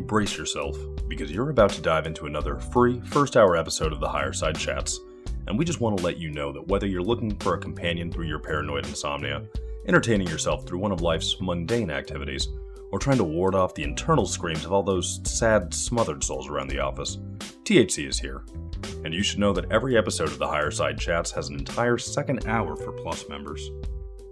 brace yourself, because you're about to dive into another free first-hour episode of the Higher Side Chats, and we just want to let you know that whether you're looking for a companion through your paranoid insomnia, entertaining yourself through one of life's mundane activities, or trying to ward off the internal screams of all those sad, smothered souls around the office, THC is here. And you should know that every episode of the Higher Side Chats has an entire second hour for Plus members.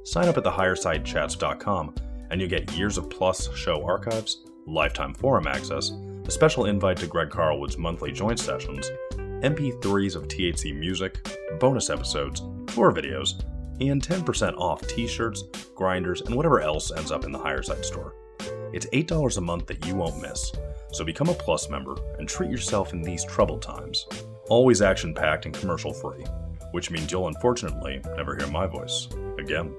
Sign up at thehighersidechats.com and you'll get years of Plus show archives, lifetime forum access, a special invite to Greg Carlwood's monthly joint sessions, MP3s of THC music, bonus episodes, tour videos, and 10% off t-shirts, grinders, and whatever else ends up in the Higher Side store. It's $8 a month that you won't miss, so become a Plus member and treat yourself in these troubled times. Always action-packed and commercial-free, which means you'll unfortunately never hear my voice again.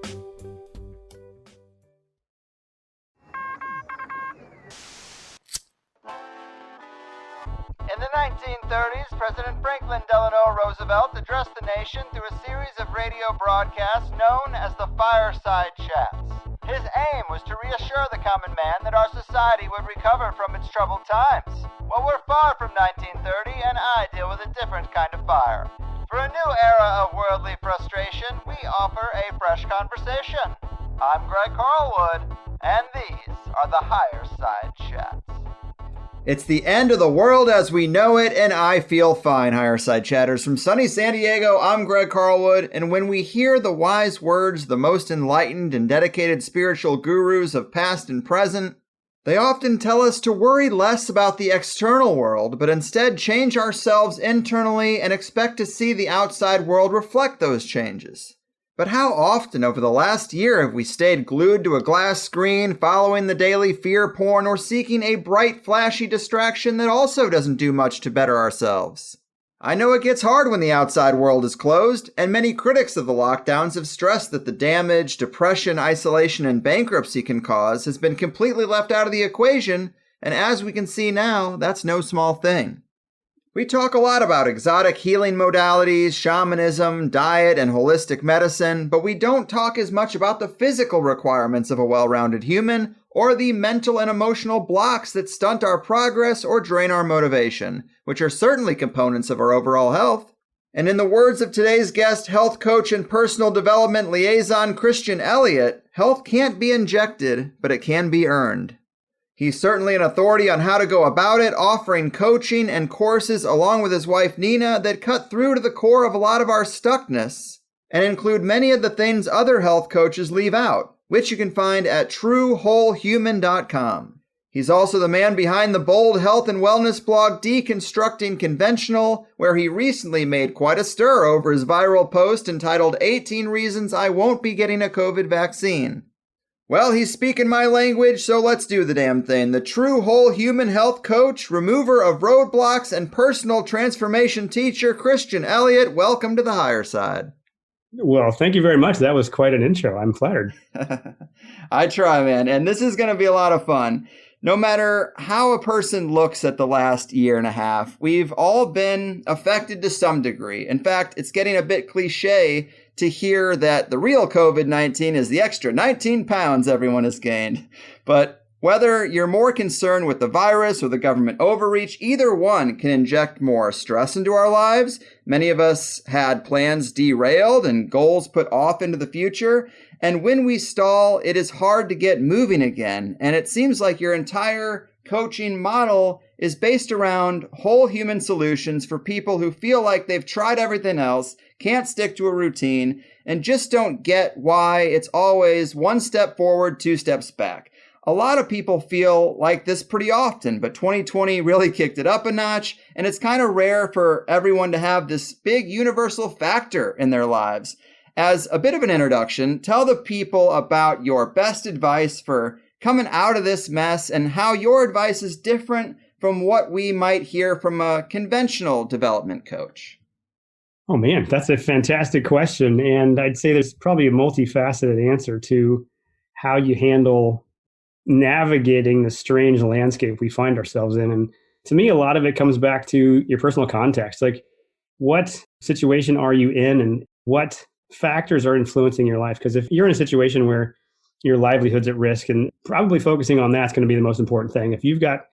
In the 1930s, President Franklin Delano Roosevelt addressed the nation through a series of radio broadcasts known as the Fireside Chats. His aim was to reassure the common man that our society would recover from its troubled times. Well, we're far from 1930, and I deal with a different kind of fire. For a new era of worldly frustration, we offer a fresh conversation. I'm Greg Carlwood, and these are the Higher Side Chats. It's the end of the world as we know it, and I feel fine, Higher Side Chatters. From sunny San Diego, I'm Greg Carlwood, and when we hear the wise words the most enlightened and dedicated spiritual gurus of past and present, they often tell us to worry less about the external world, but instead change ourselves internally and expect to see the outside world reflect those changes. But how often over the last year have we stayed glued to a glass screen, following the daily fear porn, or seeking a bright, flashy distraction that also doesn't do much to better ourselves? I know it gets hard when the outside world is closed, and many critics of the lockdowns have stressed that the damage, depression, isolation, and bankruptcy can cause has been completely left out of the equation, and as we can see now, that's no small thing. We talk a lot about exotic healing modalities, shamanism, diet, and holistic medicine, but we don't talk as much about the physical requirements of a well-rounded human or the mental and emotional blocks that stunt our progress or drain our motivation, which are certainly components of our overall health. And in the words of today's guest, health coach and personal development liaison Christian Elliot, health can't be injected, but it can be earned. He's certainly an authority on how to go about it, offering coaching and courses along with his wife Nina that cut through to the core of a lot of our stuckness and include many of the things other health coaches leave out, which you can find at truewholehuman.com. He's also the man behind the bold health and wellness blog Deconstructing Conventional, where he recently made quite a stir over his viral post entitled 18 Reasons I Won't Be Getting a COVID Vaccine. Well, he's speaking my language, so let's do the damn thing. The true whole human health coach, remover of roadblocks, and personal transformation teacher, Christian Elliot. Welcome to the Higher Side. Well, thank you very much. That was quite an intro. I'm flattered. I try, man. And this is going to be a lot of fun. No matter how a person looks at the last year and a half, we've all been affected to some degree. In fact, it's getting a bit cliche to hear that the real COVID-19 is the extra 19 pounds everyone has gained. But whether you're more concerned with the virus or the government overreach, either one can inject more stress into our lives. Many of us had plans derailed and goals put off into the future. And when we stall, it is hard to get moving again. And it seems like your entire coaching model is based around whole human solutions for people who feel like they've tried everything else, can't stick to a routine, and just don't get why it's always one step forward, two steps back. A lot of people feel like this pretty often, but 2020 really kicked it up a notch, and it's kind of rare for everyone to have this big universal factor in their lives. As a bit of an introduction, tell the people about your best advice for coming out of this mess and how your advice is different from what we might hear from a conventional development coach. Oh man, that's a fantastic question. And I'd say there's probably a multifaceted answer to how you handle navigating the strange landscape we find ourselves in. And to me, a lot of it comes back to your personal context. Like, what situation are you in and what factors are influencing your life? Because if you're in a situation where your livelihood's at risk, and probably focusing on that's going to be the most important thing. If you've got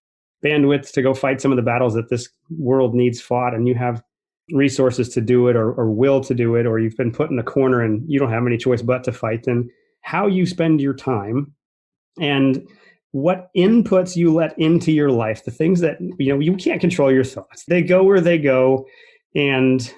bandwidth to go fight some of the battles that this world needs fought, and you have resources to do it, or will to do it, or you've been put in a corner and you don't have any choice but to fight, then how you spend your time and what inputs you let into your life, the things that, you can't control your thoughts. They go where they go, and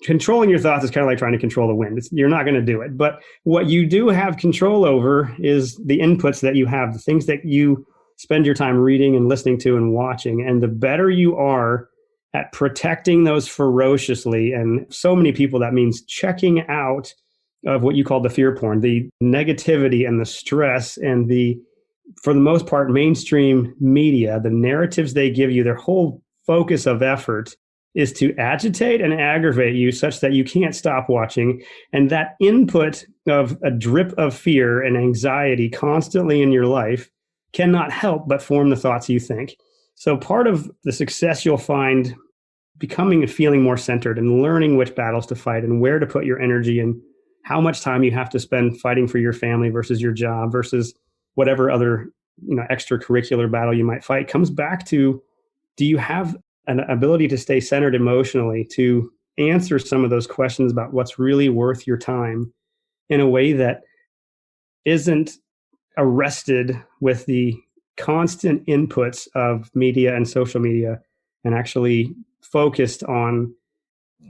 controlling your thoughts is kind of like trying to control the wind. You're not going to do it. But what you do have control over is the inputs that you have, the things that you spend your time reading and listening to and watching. And the better you are at protecting those ferociously, and so many people, that means checking out of what you call the fear porn, the negativity and the stress and the, for the most part, mainstream media, the narratives they give you, their whole focus of effort is to agitate and aggravate you such that you can't stop watching. And that input of a drip of fear and anxiety constantly in your life cannot help but form the thoughts you think. So part of the success you'll find becoming and feeling more centered and learning which battles to fight and where to put your energy and how much time you have to spend fighting for your family versus your job versus whatever other extracurricular battle you might fight comes back to, do you have an ability to stay centered emotionally, to answer some of those questions about what's really worth your time in a way that isn't arrested with the constant inputs of media and social media, and actually focused on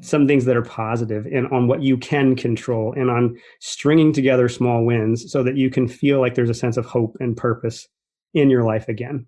some things that are positive and on what you can control and on stringing together small wins so that you can feel like there's a sense of hope and purpose in your life again.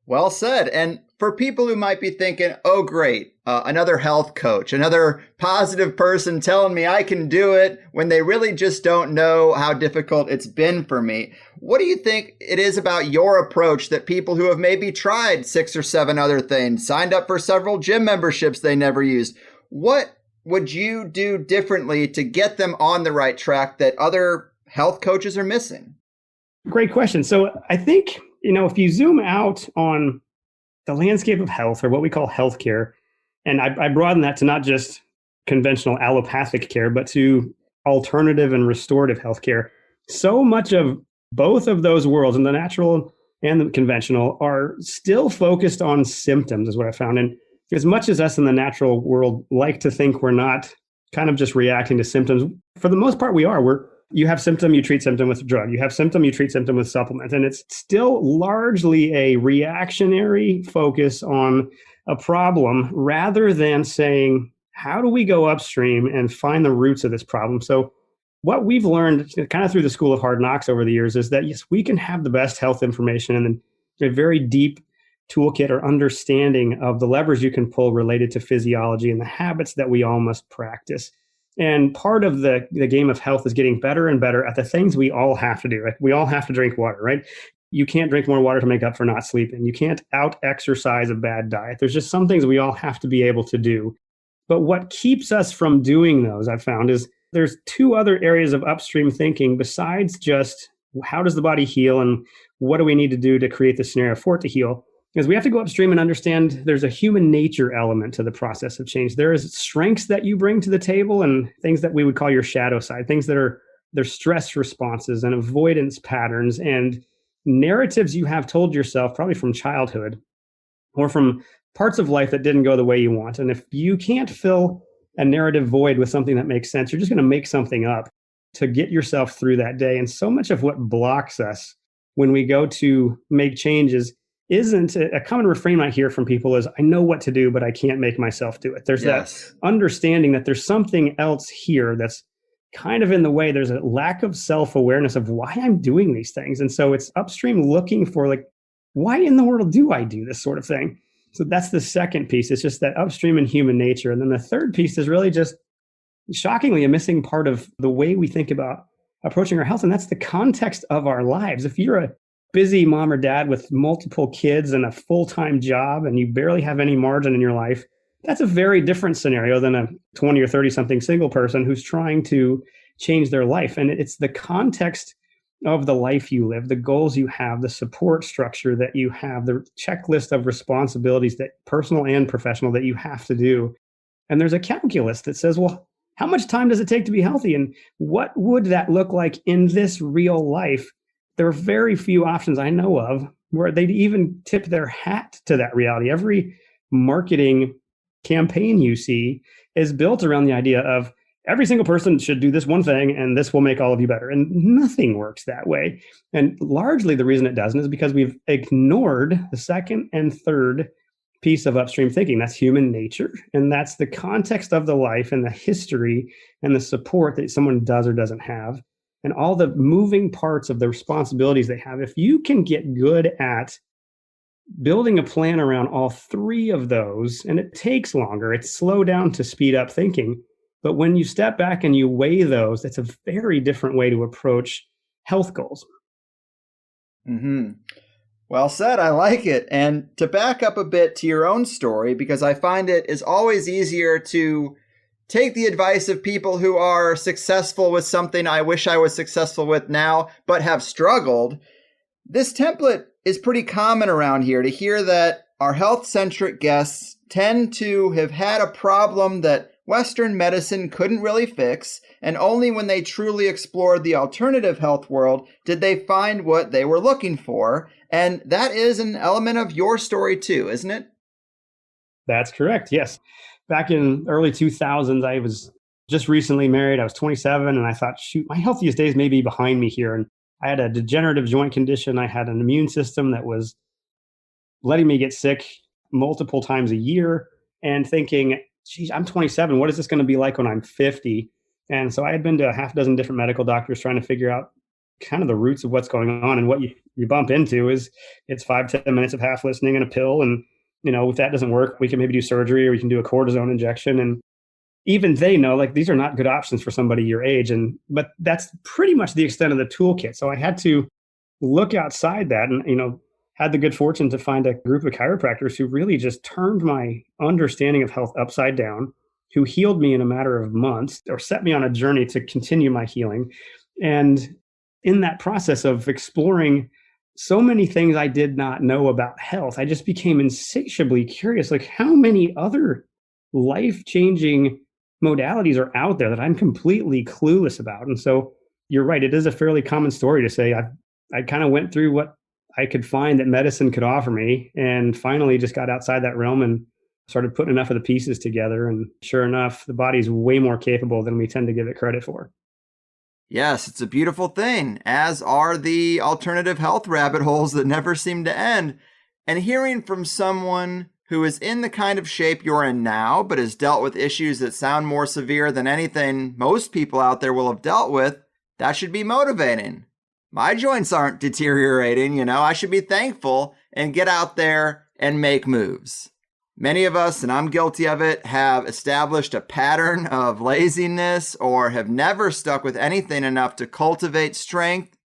Well said. And for people who might be thinking, oh, great, another health coach, another positive person telling me I can do it, when they really just don't know how difficult it's been for me. What do you think it is about your approach that people who have maybe tried 6 or 7 other things, signed up for several gym memberships they never used, what would you do differently to get them on the right track that other health coaches are missing? Great question. So I think, if you zoom out on the landscape of health, or what we call healthcare, and I broaden that to not just conventional allopathic care, but to alternative and restorative healthcare, so much of both of those worlds, and the natural and the conventional, are still focused on symptoms, is what I found. And as much as us in the natural world like to think we're not kind of just reacting to symptoms, for the most part we are. You have symptom, you treat symptom with a drug. You have symptom, you treat symptom with supplements. And it's still largely a reactionary focus on a problem rather than saying, how do we go upstream and find the roots of this problem? So what we've learned kind of through the School of Hard Knocks over the years is that, yes, we can have the best health information and a very deep toolkit or understanding of the levers you can pull related to physiology and the habits that we all must practice. And part of the game of health is getting better and better at the things we all have to do. Right? We all have to drink water, right? You can't drink more water to make up for not sleeping. You can't out-exercise a bad diet. There's just some things we all have to be able to do. But what keeps us from doing those, I've found, is there's 2 other areas of upstream thinking besides just how does the body heal and what do we need to do to create the scenario for it to heal. Because we have to go upstream and understand there's a human nature element to the process of change. There is strengths that you bring to the table and things that we would call your shadow side, things that are their stress responses and avoidance patterns and narratives you have told yourself probably from childhood or from parts of life that didn't go the way you want. And if you can't fill a narrative void with something that makes sense, you're just going to make something up to get yourself through that day. And so much of what blocks us when we go to make changes isn't a common refrain I hear from people is, I know what to do, but I can't make myself do it. There's that understanding that there's something else here that's kind of in the way. There's a lack of self-awareness of why I'm doing these things. And so it's upstream looking for like, why in the world do I do this sort of thing? So that's the second piece. It's just that upstream in human nature. And then the third piece is really just shockingly a missing part of the way we think about approaching our health. And that's the context of our lives. If you're a busy mom or dad with multiple kids and a full-time job and you barely have any margin in your life, that's a very different scenario than a 20 or 30 something single person who's trying to change their life. And it's the context of the life you live, the goals you have, the support structure that you have, the checklist of responsibilities that personal and professional that you have to do. And there's a calculus that says, well, how much time does it take to be healthy? And what would that look like in this real life? There are very few options I know of where they'd even tip their hat to that reality. Every marketing campaign you see is built around the idea of every single person should do this one thing and this will make all of you better. And nothing works that way. And largely the reason it doesn't is because we've ignored the second and third piece of upstream thinking. That's human nature. And that's the context of the life and the history and the support that someone does or doesn't have, and all the moving parts of the responsibilities they have. If you can get good at building a plan around all three of those, and it takes longer, it's slow down to speed up thinking. But when you step back and you weigh those, that's a very different way to approach health goals. Mm-hmm. Well said. I like it. And to back up a bit to your own story, because I find it is always easier to take the advice of people who are successful with something I wish I was successful with now, but have struggled. This template is pretty common around here, to hear that our health-centric guests tend to have had a problem that Western medicine couldn't really fix, and only when they truly explored the alternative health world did they find what they were looking for. And that is an element of your story too, isn't it? That's correct, yes. Back in early 2000s, I was just recently married. I was 27, and I thought, shoot, my healthiest days may be behind me here. And I had a degenerative joint condition. I had an immune system that was letting me get sick multiple times a year, and thinking, geez, I'm 27. What is this going to be like when I'm 50? And so I had been to a half dozen different medical doctors trying to figure out kind of the roots of what's going on. And what you bump into is it's 5-10 minutes of half listening and a pill. And, if that doesn't work, we can maybe do surgery, or we can do a cortisone injection. And even they know, like, these are not good options for somebody your age. But that's pretty much the extent of the toolkit. So I had to look outside that, and, had the good fortune to find a group of chiropractors who really just turned my understanding of health upside down, who healed me in a matter of months, or set me on a journey to continue my healing. And in that process of exploring so many things I did not know about health, I just became insatiably curious, like, how many other life-changing modalities are out there that I'm completely clueless about? And so you're right, it is a fairly common story to say I kind of went through what I could find that medicine could offer me, and finally just got outside that realm and started putting enough of the pieces together. And sure enough, the body's way more capable than we tend to give it credit for. Yes, it's a beautiful thing, as are the alternative health rabbit holes that never seem to end. And hearing from someone who is in the kind of shape you're in now, but has dealt with issues that sound more severe than anything most people out there will have dealt with, that should be motivating. My joints aren't deteriorating, I should be thankful and get out there and make moves. Many of us, and I'm guilty of it, have established a pattern of laziness or have never stuck with anything enough to cultivate strength.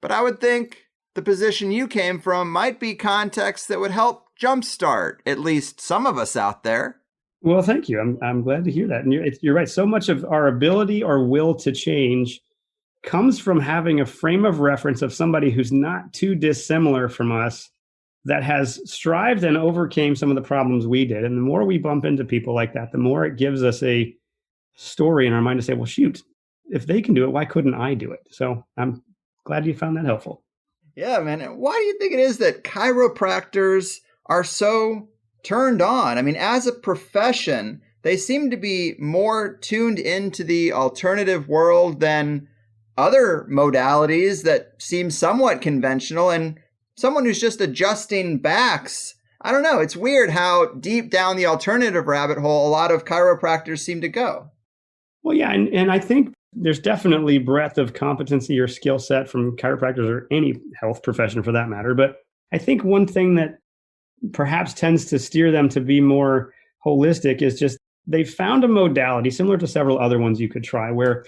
But I would think the position you came from might be context that would help jumpstart at least some of us out there. Well, thank you. I'm glad to hear that. And you're right. So much of our ability or will to change comes from having a frame of reference of somebody who's not too dissimilar from us, that has strived and overcame some of the problems we did. And the more we bump into people like that, the more it gives us a story in our mind to say, well, shoot, if they can do it, why couldn't I do it? So I'm glad you found that helpful. Yeah, man. Why do you think it is that chiropractors are so turned on? I mean, as a profession, they seem to be more tuned into the alternative world than other modalities that seem somewhat conventional. And someone who's just adjusting backs, I don't know, it's weird how deep down the alternative rabbit hole a lot of chiropractors seem to go. Well, yeah, and I think there's definitely breadth of competency or skill set from chiropractors, or any health profession for that matter. But I think one thing that perhaps tends to steer them to be more holistic is just they've found a modality similar to several other ones you could try, where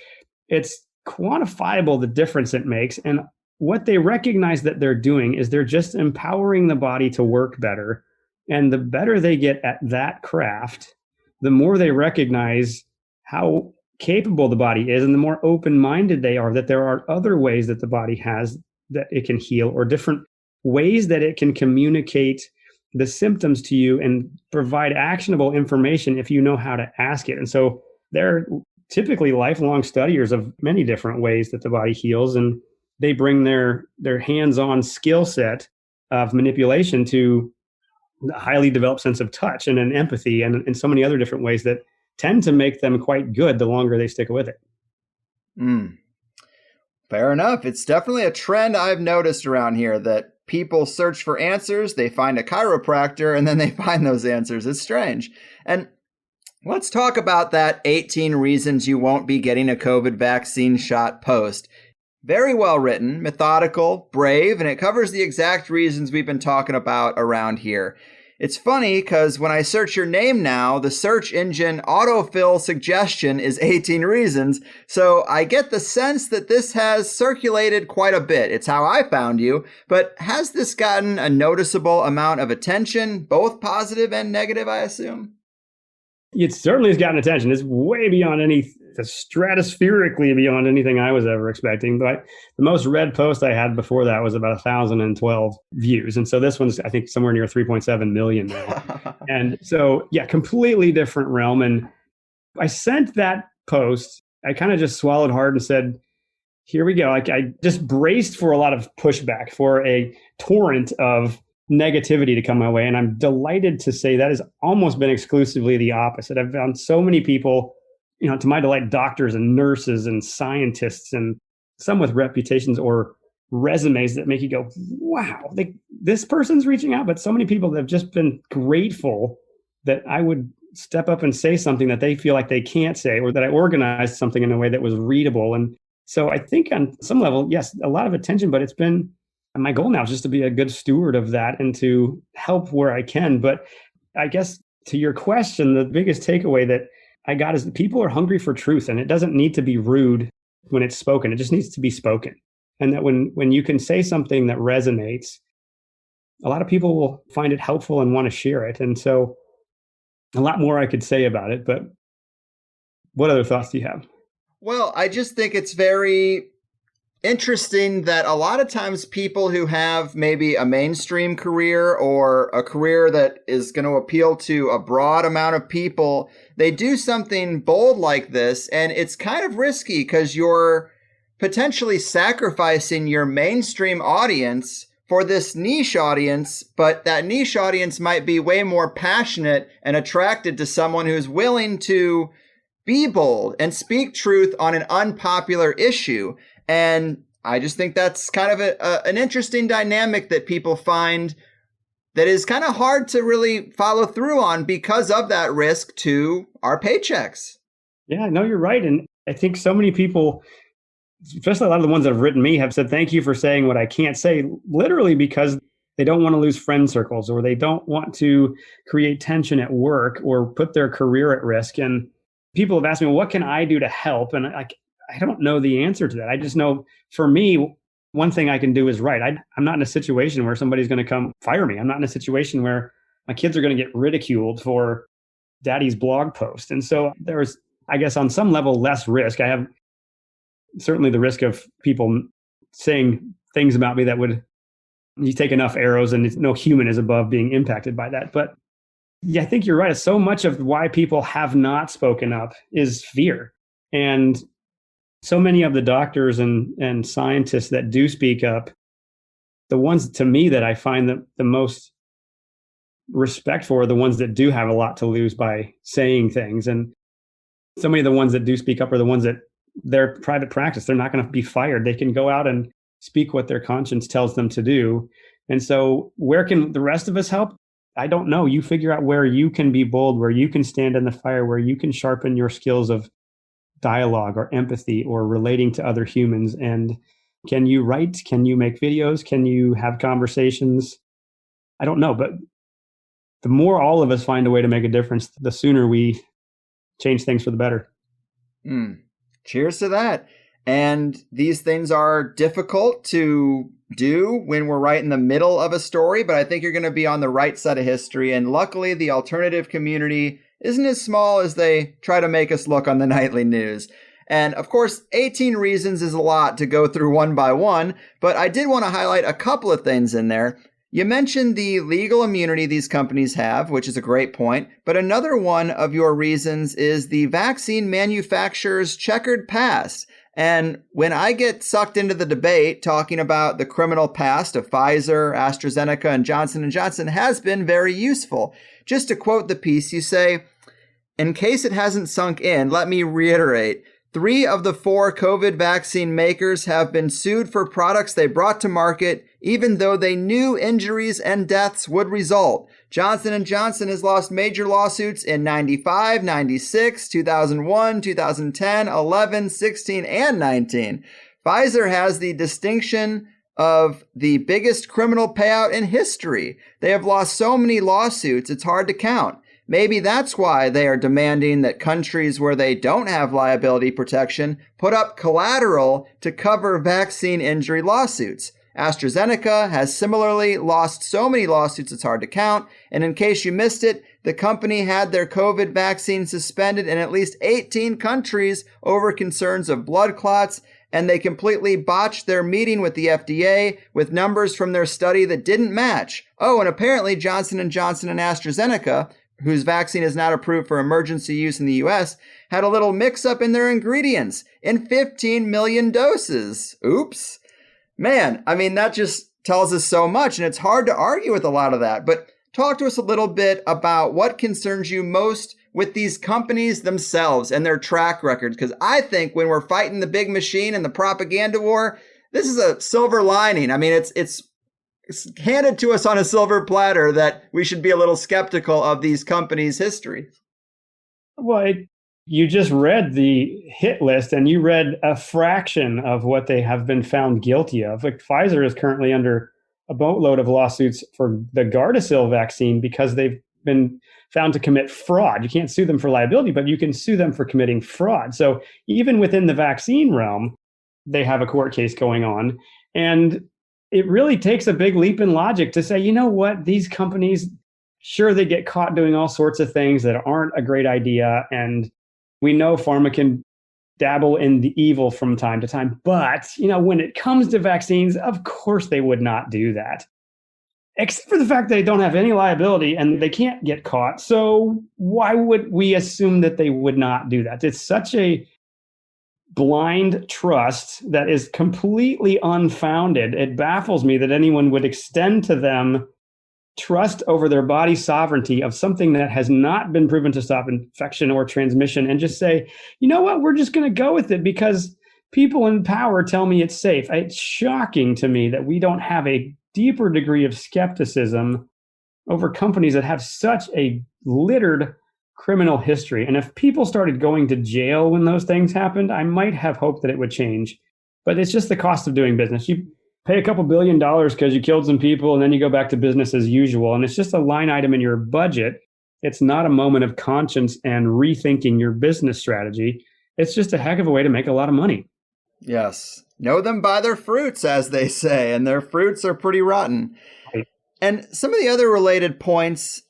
it's quantifiable the difference it makes. And what they recognize that they're doing is they're just empowering the body to work better. And the better they get at that craft, the more they recognize how capable the body is, and the more open-minded they are that there are other ways that the body has that it can heal, or different ways that it can communicate the symptoms to you and provide actionable information if you know how to ask it. And so they're typically lifelong studiers of many different ways that the body heals, and they bring their hands-on skill set of manipulation to a highly developed sense of touch and an empathy and in so many other different ways that tend to make them quite good the longer they stick with it. Fair enough. It's definitely a trend I've noticed around here that people search for answers, they find a chiropractor, and then they find those answers. It's strange. And let's talk about that 18 reasons you won't be getting a COVID vaccine shot post. Very well written, methodical, brave, and it covers the exact reasons we've been talking about around here. It's funny because when I search your name now, the search engine autofill suggestion is 18 reasons. So I get the sense that this has circulated quite a bit. It's how I found you. But has this gotten a noticeable amount of attention, both positive and negative, I assume? It certainly has gotten attention. It's way beyond stratospherically beyond anything I was ever expecting. But the most read post I had before that was about 1,012 views. And so this one's, I think, somewhere near 3.7 million now. And so, yeah, completely different realm. And I sent that post, I kind of just swallowed hard and said, here we go. Like, I just braced for a lot of pushback, for a torrent of negativity to come my way. And I'm delighted to say that has almost been exclusively the opposite. I've found so many people, to my delight, doctors and nurses and scientists, and some with reputations or resumes that make you go, wow, this person's reaching out. But so many people that have just been grateful that I would step up and say something that they feel like they can't say, or that I organized something in a way that was readable. And so I think on some level, yes, a lot of attention, but it's been my goal now is just to be a good steward of that and to help where I can. But I guess to your question, the biggest takeaway that I got is that people are hungry for truth, and it doesn't need to be rude when it's spoken. It just needs to be spoken. And that when you can say something that resonates, a lot of people will find it helpful and want to share it. And so a lot more I could say about it, but what other thoughts do you have? Well, I just think it's very interesting that a lot of times people who have maybe a mainstream career or a career that is going to appeal to a broad amount of people, they do something bold like this, and it's kind of risky because you're potentially sacrificing your mainstream audience for this niche audience, but that niche audience might be way more passionate and attracted to someone who's willing to be bold and speak truth on an unpopular issue. And I just think that's kind of an interesting dynamic that people find that is kind of hard to really follow through on because of that risk to our paychecks. Yeah, no, you're right. And I think so many people, especially a lot of the ones that have written me, have said, thank you for saying what I can't say, literally because they don't want to lose friend circles, or they don't want to create tension at work or put their career at risk. And people have asked me, well, what can I do to help? And I don't know the answer to that. I just know, for me, one thing I can do is write. I'm not in a situation where somebody's going to come fire me. I'm not in a situation where my kids are going to get ridiculed for daddy's blog post. And so there's, I guess, on some level, less risk. I have certainly the risk of people saying things about me that would, you take enough arrows and no human is above being impacted by that. But yeah, I think you're right. So much of why people have not spoken up is fear. And so many of the doctors and scientists that do speak up, the ones to me that I find the most respect for are the ones that do have a lot to lose by saying things. And so many of the ones that do speak up are the ones that their private practice, they're not going to be fired. They can go out and speak what their conscience tells them to do. And so where can the rest of us help? I don't know. You figure out where you can be bold, where you can stand in the fire, where you can sharpen your skills of dialogue or empathy or relating to other humans. And can you write? Can you make videos? Can you have conversations? I don't know, but the more all of us find a way to make a difference, the sooner we change things for the better. Cheers to that. And these things are difficult to do when we're right in the middle of a story, but I think you're going to be on the right side of history. And luckily, the alternative community isn't as small as they try to make us look on the nightly news. And of course, 18 reasons is a lot to go through one by one, but I did want to highlight a couple of things in there. You mentioned the legal immunity these companies have, which is a great point, but another one of your reasons is the vaccine manufacturer's checkered past. And when I get sucked into the debate talking about the criminal past of Pfizer, AstraZeneca, and Johnson & Johnson has been very useful. Just to quote the piece, you say, in case it hasn't sunk in, let me reiterate. 3 of the 4 COVID vaccine makers have been sued for products they brought to market, even though they knew injuries and deaths would result. Johnson & Johnson has lost major lawsuits in 95, 96, 2001, 2010, 11, 16, and 19. Pfizer has the distinction of the biggest criminal payout in history. They have lost so many lawsuits, it's hard to count. Maybe that's why they are demanding that countries where they don't have liability protection put up collateral to cover vaccine injury lawsuits. AstraZeneca has similarly lost so many lawsuits it's hard to count. And in case you missed it, the company had their COVID vaccine suspended in at least 18 countries over concerns of blood clots, and they completely botched their meeting with the FDA with numbers from their study that didn't match. Oh, and apparently Johnson & Johnson and AstraZeneca, whose vaccine is not approved for emergency use in the US, had a little mix-up in their ingredients in 15 million doses. Oops. Man, I mean, that just tells us so much, and it's hard to argue with a lot of that. But talk to us a little bit about what concerns you most with these companies themselves and their track records, because I think when we're fighting the big machine and the propaganda war, this is a silver lining. I mean, it's handed to us on a silver platter that we should be a little skeptical of these companies' history. Well, you just read the hit list and you read a fraction of what they have been found guilty of. Like Pfizer is currently under a boatload of lawsuits for the Gardasil vaccine because they've been found to commit fraud. You can't sue them for liability, but you can sue them for committing fraud. So even within the vaccine realm, they have a court case going on. And it really takes a big leap in logic to say, you know what, these companies, sure, they get caught doing all sorts of things that aren't a great idea. And we know pharma can dabble in the evil from time to time. But, when it comes to vaccines, of course they would not do that. Except for the fact that they don't have any liability and they can't get caught. So why would we assume that they would not do that? It's such a blind trust that is completely unfounded. It baffles me that anyone would extend to them trust over their body's sovereignty of something that has not been proven to stop infection or transmission and just say, you know what, we're just going to go with it because people in power tell me it's safe. It's shocking to me that we don't have a deeper degree of skepticism over companies that have such a littered criminal history. And if people started going to jail when those things happened, I might have hoped that it would change. But it's just the cost of doing business. You pay a couple $1 billion because you killed some people and then you go back to business as usual. And it's just a line item in your budget. It's not a moment of conscience and rethinking your business strategy. It's just a heck of a way to make a lot of money. Yes. Know them by their fruits, as they say, and their fruits are pretty rotten. Right. And some of the other related points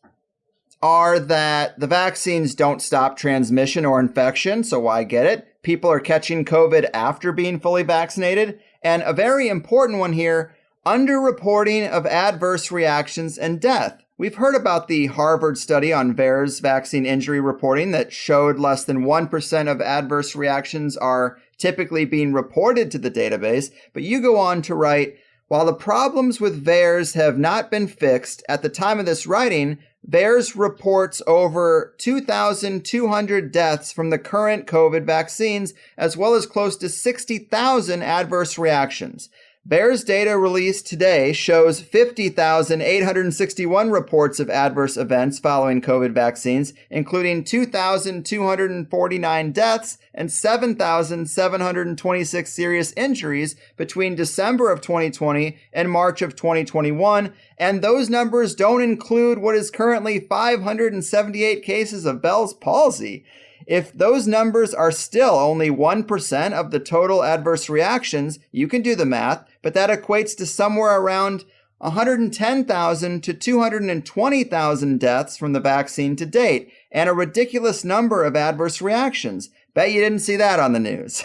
are that the vaccines don't stop transmission or infection, so why get it? People are catching COVID after being fully vaccinated. And a very important one here, underreporting of adverse reactions and death. We've heard about the Harvard study on VAERS vaccine injury reporting that showed less than 1% of adverse reactions are typically being reported to the database. But you go on to write, while the problems with VAERS have not been fixed, at the time of this writing, VAERS reports over 2,200 deaths from the current COVID vaccines, as well as close to 60,000 adverse reactions. VAERS data released today shows 50,861 reports of adverse events following COVID vaccines, including 2,249 deaths and 7,726 serious injuries between December of 2020 and March of 2021. And those numbers don't include what is currently 578 cases of Bell's palsy. If those numbers are still only 1% of the total adverse reactions, you can do the math, but that equates to somewhere around 110,000 to 220,000 deaths from the vaccine to date, and a ridiculous number of adverse reactions. Bet you didn't see that on the news.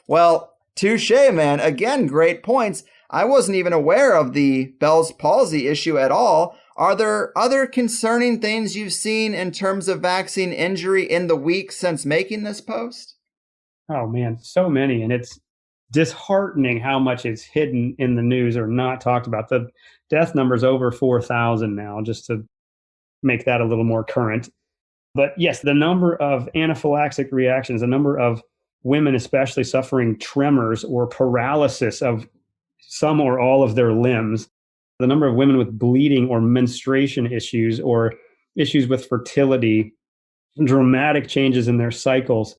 Well, touche, man. Again, great points. I wasn't even aware of the Bell's palsy issue at all. Are there other concerning things you've seen in terms of vaccine injury in the week since making this post? Oh man, so many. And it's disheartening how much is hidden in the news or not talked about. The death number is over 4,000 now, just to make that a little more current. But yes, the number of anaphylaxis reactions, the number of women especially suffering tremors or paralysis of some or all of their limbs, the number of women with bleeding or menstruation issues or issues with fertility, dramatic changes in their cycles,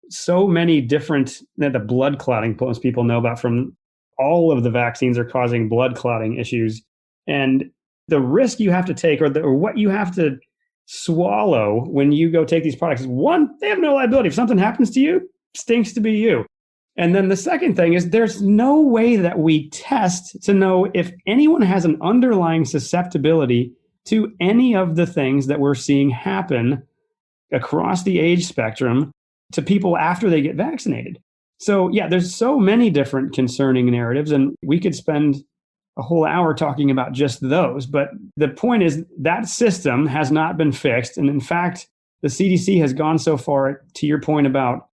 so many different, the blood clotting most people know about from all of the vaccines are causing blood clotting issues. And the risk you have to take or what you have to swallow when you go take these products is, one, they have no liability. If something happens to you, stinks to be you. And then the second thing is there's no way that we test to know if anyone has an underlying susceptibility to any of the things that we're seeing happen across the age spectrum to people after they get vaccinated. So yeah, there's so many different concerning narratives, and we could spend a whole hour talking about just those. But the point is that system has not been fixed. And in fact, the CDC has gone so far, to your point about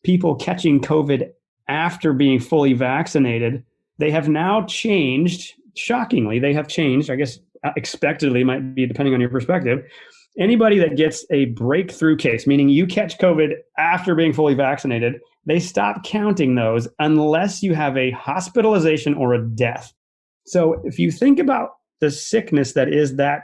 people catching COVID after being fully vaccinated, they have now changed, shockingly, they have changed, I guess expectedly might be depending on your perspective. Anybody that gets a breakthrough case, meaning you catch COVID after being fully vaccinated, they stop counting those unless you have a hospitalization or a death. So if you think about the sickness that is that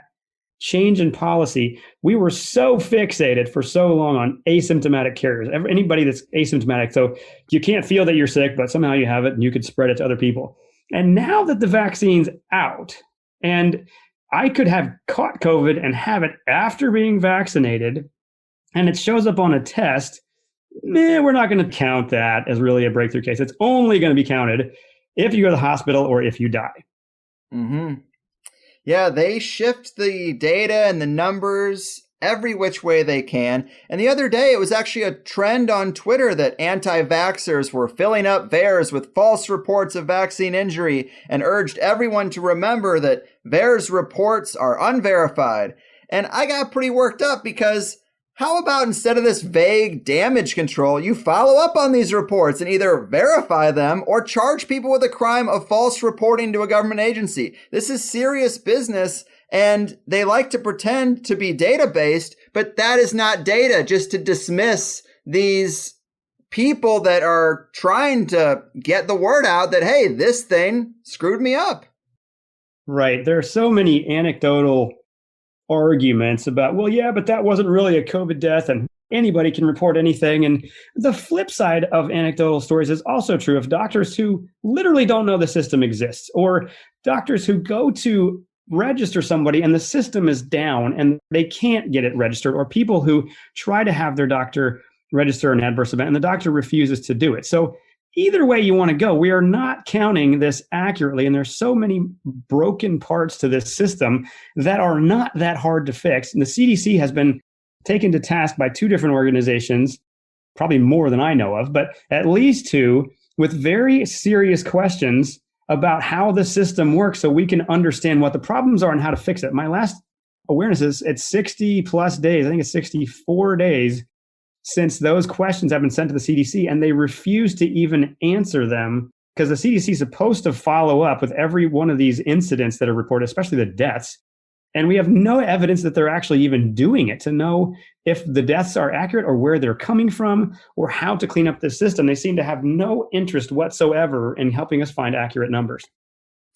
change in policy, we were so fixated for so long on asymptomatic carriers. Anybody that's asymptomatic, so you can't feel that you're sick, but somehow you have it and you could spread it to other people. And now that the vaccine's out, and I could have caught COVID and have it after being vaccinated, and it shows up on a test, we're not going to count that as really a breakthrough case. It's only going to be counted if you go to the hospital or if you die. Mm-hmm. Yeah, they shift the data and the numbers every which way they can. And the other day, it was actually a trend on Twitter that anti-vaxxers were filling up VAERS with false reports of vaccine injury and urged everyone to remember that VAERS reports are unverified. And I got pretty worked up because how about instead of this vague damage control, you follow up on these reports and either verify them or charge people with a crime of false reporting to a government agency? This is serious business, and they like to pretend to be data-based, but that is not data, just to dismiss these people that are trying to get the word out that, hey, this thing screwed me up. Right. There are so many anecdotal arguments about, well, yeah, but that wasn't really a COVID death and anybody can report anything. And the flip side of anecdotal stories is also true of doctors who literally don't know the system exists, or doctors who go to register somebody and the system is down and they can't get it registered, or people who try to have their doctor register an adverse event and the doctor refuses to do it. So either way you want to go, we are not counting this accurately. And there's so many broken parts to this system that are not that hard to fix. And the CDC has been taken to task by two different organizations, probably more than I know of, but at least two, with very serious questions about how the system works so we can understand what the problems are and how to fix it. My last awareness is it's 60 plus days. I think it's 64 days since those questions have been sent to the CDC, and they refuse to even answer them because the CDC is supposed to follow up with every one of these incidents that are reported, especially the deaths. And we have no evidence that they're actually even doing it to know if the deaths are accurate or where they're coming from or how to clean up the system. They seem to have no interest whatsoever in helping us find accurate numbers.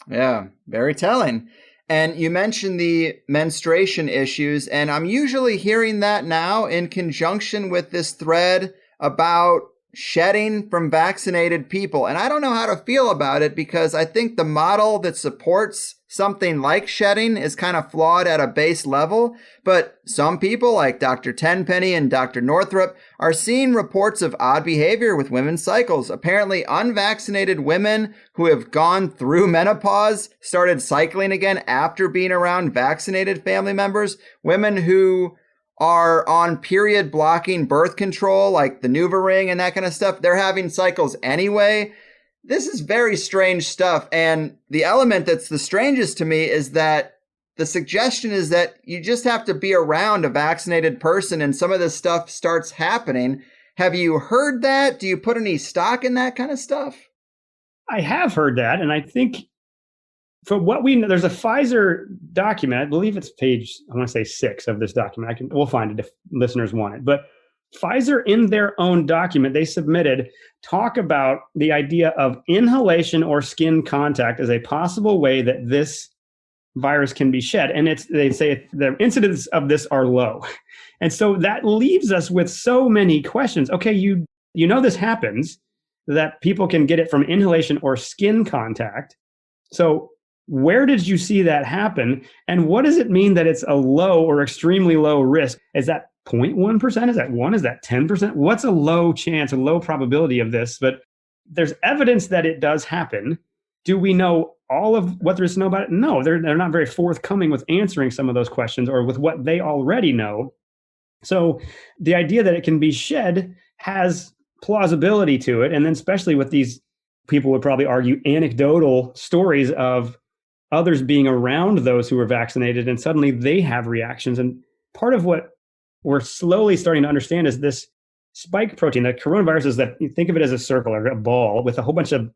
Yeah, very telling. And you mentioned the menstruation issues, and I'm usually hearing that now in conjunction with this thread about shedding from vaccinated people. And I don't know how to feel about it because I think the model that supports something like shedding is kind of flawed at a base level. But some people like Dr. Tenpenny and Dr. Northrup are seeing reports of odd behavior with women's cycles. Apparently unvaccinated women who have gone through menopause started cycling again after being around vaccinated family members. Women who are on period blocking birth control, like the NuvaRing and that kind of stuff, they're having cycles anyway. This is very strange stuff. And the element that's the strangest to me is that the suggestion is that you just have to be around a vaccinated person and some of this stuff starts happening. Have you heard that? Do you put any stock in that kind of stuff? I have heard that. And I think from what we know, there's a Pfizer document. I believe it's page, I want to say 6 of this document. We'll find it if listeners want it. But Pfizer, in their own document they submitted, talk about the idea of inhalation or skin contact as a possible way that this virus can be shed. And they say the incidence of this are low. And so that leaves us with so many questions. Okay, you know this happens, that people can get it from inhalation or skin contact. So where did you see that happen? And what does it mean that it's a low or extremely low risk? Is that 0.1%? Is that 1? Is that 10%? What's a low chance, a low probability of this? But there's evidence that it does happen. Do we know all of what there is to know about it? No, they're not very forthcoming with answering some of those questions or with what they already know. So the idea that it can be shed has plausibility to it. And then especially with these, people would probably argue, anecdotal stories of others being around those who were vaccinated and suddenly they have reactions. And part of what we're slowly starting to understand is this spike protein. The coronavirus is that, you think of it as a circle or a ball with a whole bunch of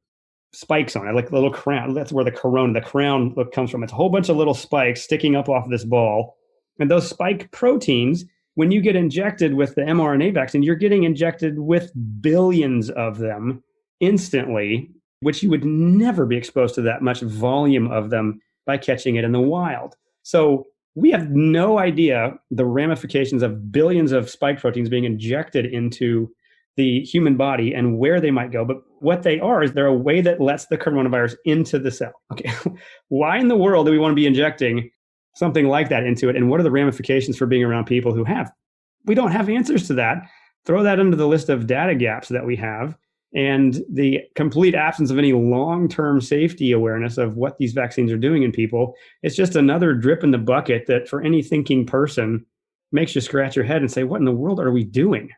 spikes on it, like a little crown. That's where the crown look comes from. It's a whole bunch of little spikes sticking up off this ball. And those spike proteins, when you get injected with the mRNA vaccine, you're getting injected with billions of them instantly, which you would never be exposed to that much volume of them by catching it in the wild. So we have no idea the ramifications of billions of spike proteins being injected into the human body and where they might go. But what they are is they're a way that lets the coronavirus into the cell. Okay, why in the world do we want to be injecting something like that into it? And what are the ramifications for being around people who have? We don't have answers to that. Throw that into the list of data gaps that we have, and the complete absence of any long-term safety awareness of what these vaccines are doing in people. It's just another drip in the bucket that, for any thinking person, makes you scratch your head and say, what in the world are we doing?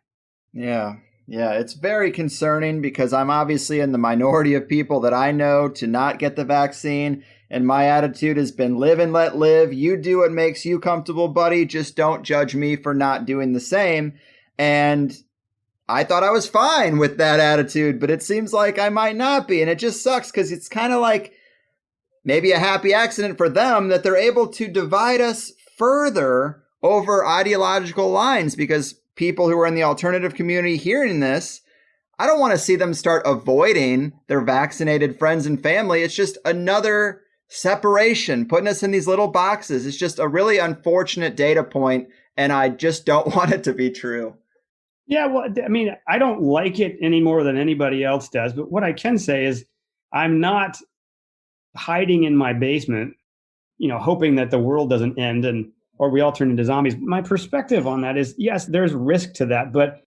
Yeah, it's very concerning because I'm obviously in the minority of people that I know to not get the vaccine. And my attitude has been live and let live. You do what makes you comfortable, buddy. Just don't judge me for not doing the same. And I thought I was fine with that attitude, but it seems like I might not be. And it just sucks because it's kind of like maybe a happy accident for them that they're able to divide us further over ideological lines, because people who are in the alternative community hearing this, I don't want to see them start avoiding their vaccinated friends and family. It's just another separation, putting us in these little boxes. It's just a really unfortunate data point, and I just don't want it to be true. Yeah, well, I mean, I don't like it any more than anybody else does. But what I can say is I'm not hiding in my basement, hoping that the world doesn't end or we all turn into zombies. My perspective on that is, yes, there's risk to that, but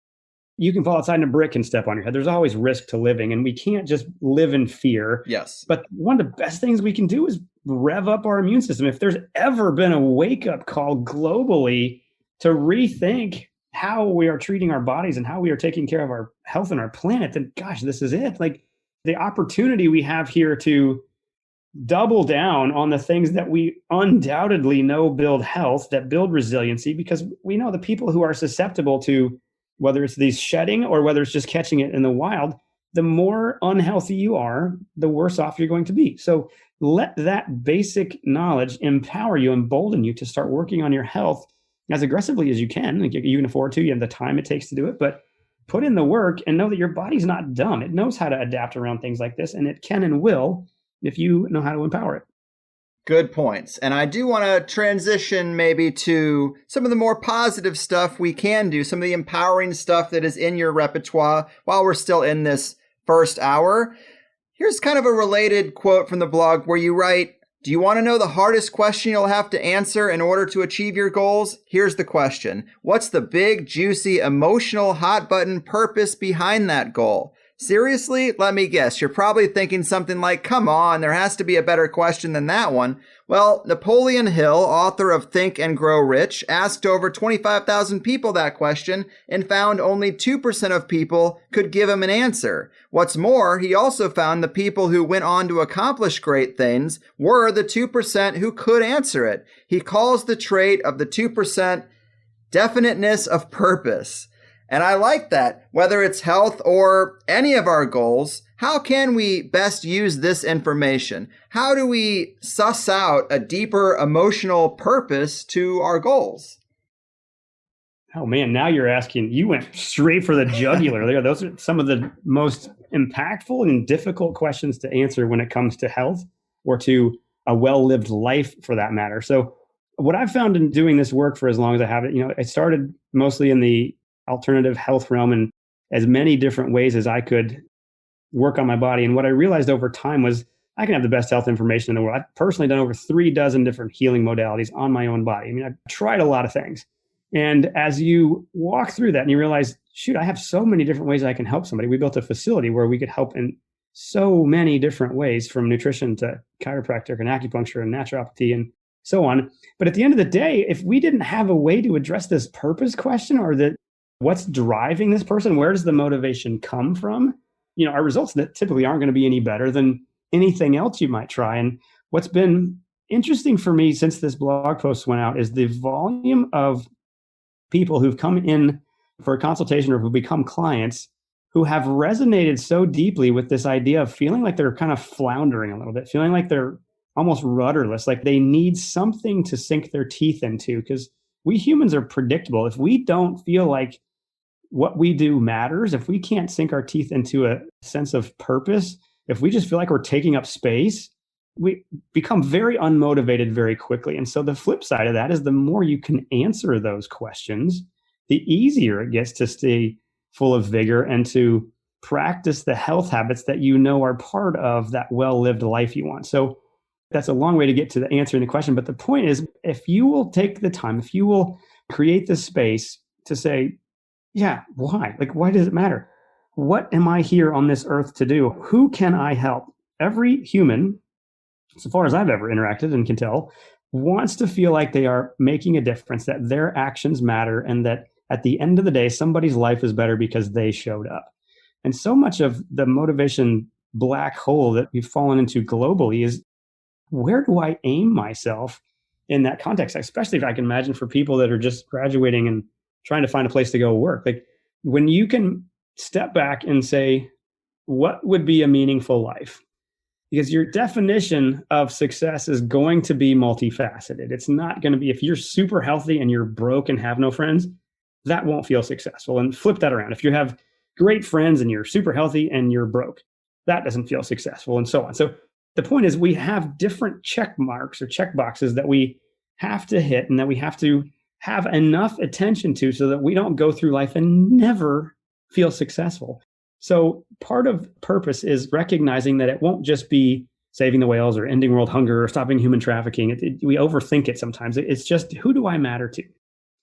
you can fall outside and a brick can step on your head. There's always risk to living, and we can't just live in fear. Yes. But one of the best things we can do is rev up our immune system. If there's ever been a wake-up call globally to rethink how we are treating our bodies and how we are taking care of our health and our planet, then gosh, this is it. Like, the opportunity we have here to double down on the things that we undoubtedly know build health, that build resiliency, because we know the people who are susceptible to, whether it's these shedding or whether it's just catching it in the wild, the more unhealthy you are, the worse off you're going to be. So let that basic knowledge empower you, embolden you to start working on your health as aggressively as you can. Like, you can afford to, you have the time it takes to do it, but put in the work and know that your body's not dumb. It knows how to adapt around things like this, and it can and will if you know how to empower it. Good points. And I do want to transition maybe to some of the more positive stuff we can do, some of the empowering stuff that is in your repertoire while we're still in this first hour. Here's kind of a related quote from the blog where you write, "Do you want to know the hardest question you'll have to answer in order to achieve your goals? Here's the question. What's the big, juicy, emotional, hot button purpose behind that goal?" Seriously? Let me guess. You're probably thinking something like, come on, there has to be a better question than that one. Well, Napoleon Hill, author of Think and Grow Rich, asked over 25,000 people that question and found only 2% of people could give him an answer. What's more, he also found the people who went on to accomplish great things were the 2% who could answer it. He calls the trait of the 2% definiteness of purpose. And I like that. Whether it's health or any of our goals, how can we best use this information? How do we suss out a deeper emotional purpose to our goals? Oh man, now you're asking, you went straight for the jugular there. Those are some of the most impactful and difficult questions to answer when it comes to health or to a well-lived life for that matter. So what I've found in doing this work for as long as I have it, I started mostly in the alternative health realm in as many different ways as I could work on my body. And what I realized over time was I can have the best health information in the world. I've personally done over 36 different healing modalities on my own body. I mean, I've tried a lot of things. And as you walk through that and you realize, shoot, I have so many different ways I can help somebody. We built a facility where we could help in so many different ways, from nutrition to chiropractic and acupuncture and naturopathy and so on. But at the end of the day, if we didn't have a way to address this purpose question, or that what's driving this person, where does the motivation come from? Our results that typically aren't going to be any better than anything else you might try. And what's been interesting for me since this blog post went out is the volume of people who've come in for a consultation or who become clients who have resonated so deeply with this idea of feeling like they're kind of floundering a little bit, feeling like they're almost rudderless, like they need something to sink their teeth into, because we humans are predictable. If we don't feel like what we do matters, if we can't sink our teeth into a sense of purpose, if we just feel like we're taking up space, we become very unmotivated very quickly. And so the flip side of that is the more you can answer those questions, the easier it gets to stay full of vigor and to practice the health habits that are part of that well-lived life you want. So that's a long way to get to the answering the question. But the point is, if you will take the time, if you will create the space to say, yeah, why? Like, why does it matter? What am I here on this earth to do? Who can I help? Every human, so far as I've ever interacted and can tell, wants to feel like they are making a difference, that their actions matter, and that at the end of the day, somebody's life is better because they showed up. And so much of the motivation black hole that we've fallen into globally is, where do I aim myself in that context? Especially if I can imagine for people that are just graduating and trying to find a place to go work. Like, when you can step back and say, what would be a meaningful life? Because your definition of success is going to be multifaceted. It's not going to be, if you're super healthy and you're broke and have no friends, that won't feel successful. And flip that around. If you have great friends and you're super healthy and you're broke, that doesn't feel successful, and so on. So the point is, we have different check marks or check boxes that we have to hit and that we have to have enough attention to so that we don't go through life and never feel successful. So part of purpose is recognizing that it won't just be saving the whales or ending world hunger or stopping human trafficking. We overthink it sometimes. It's just, who do I matter to?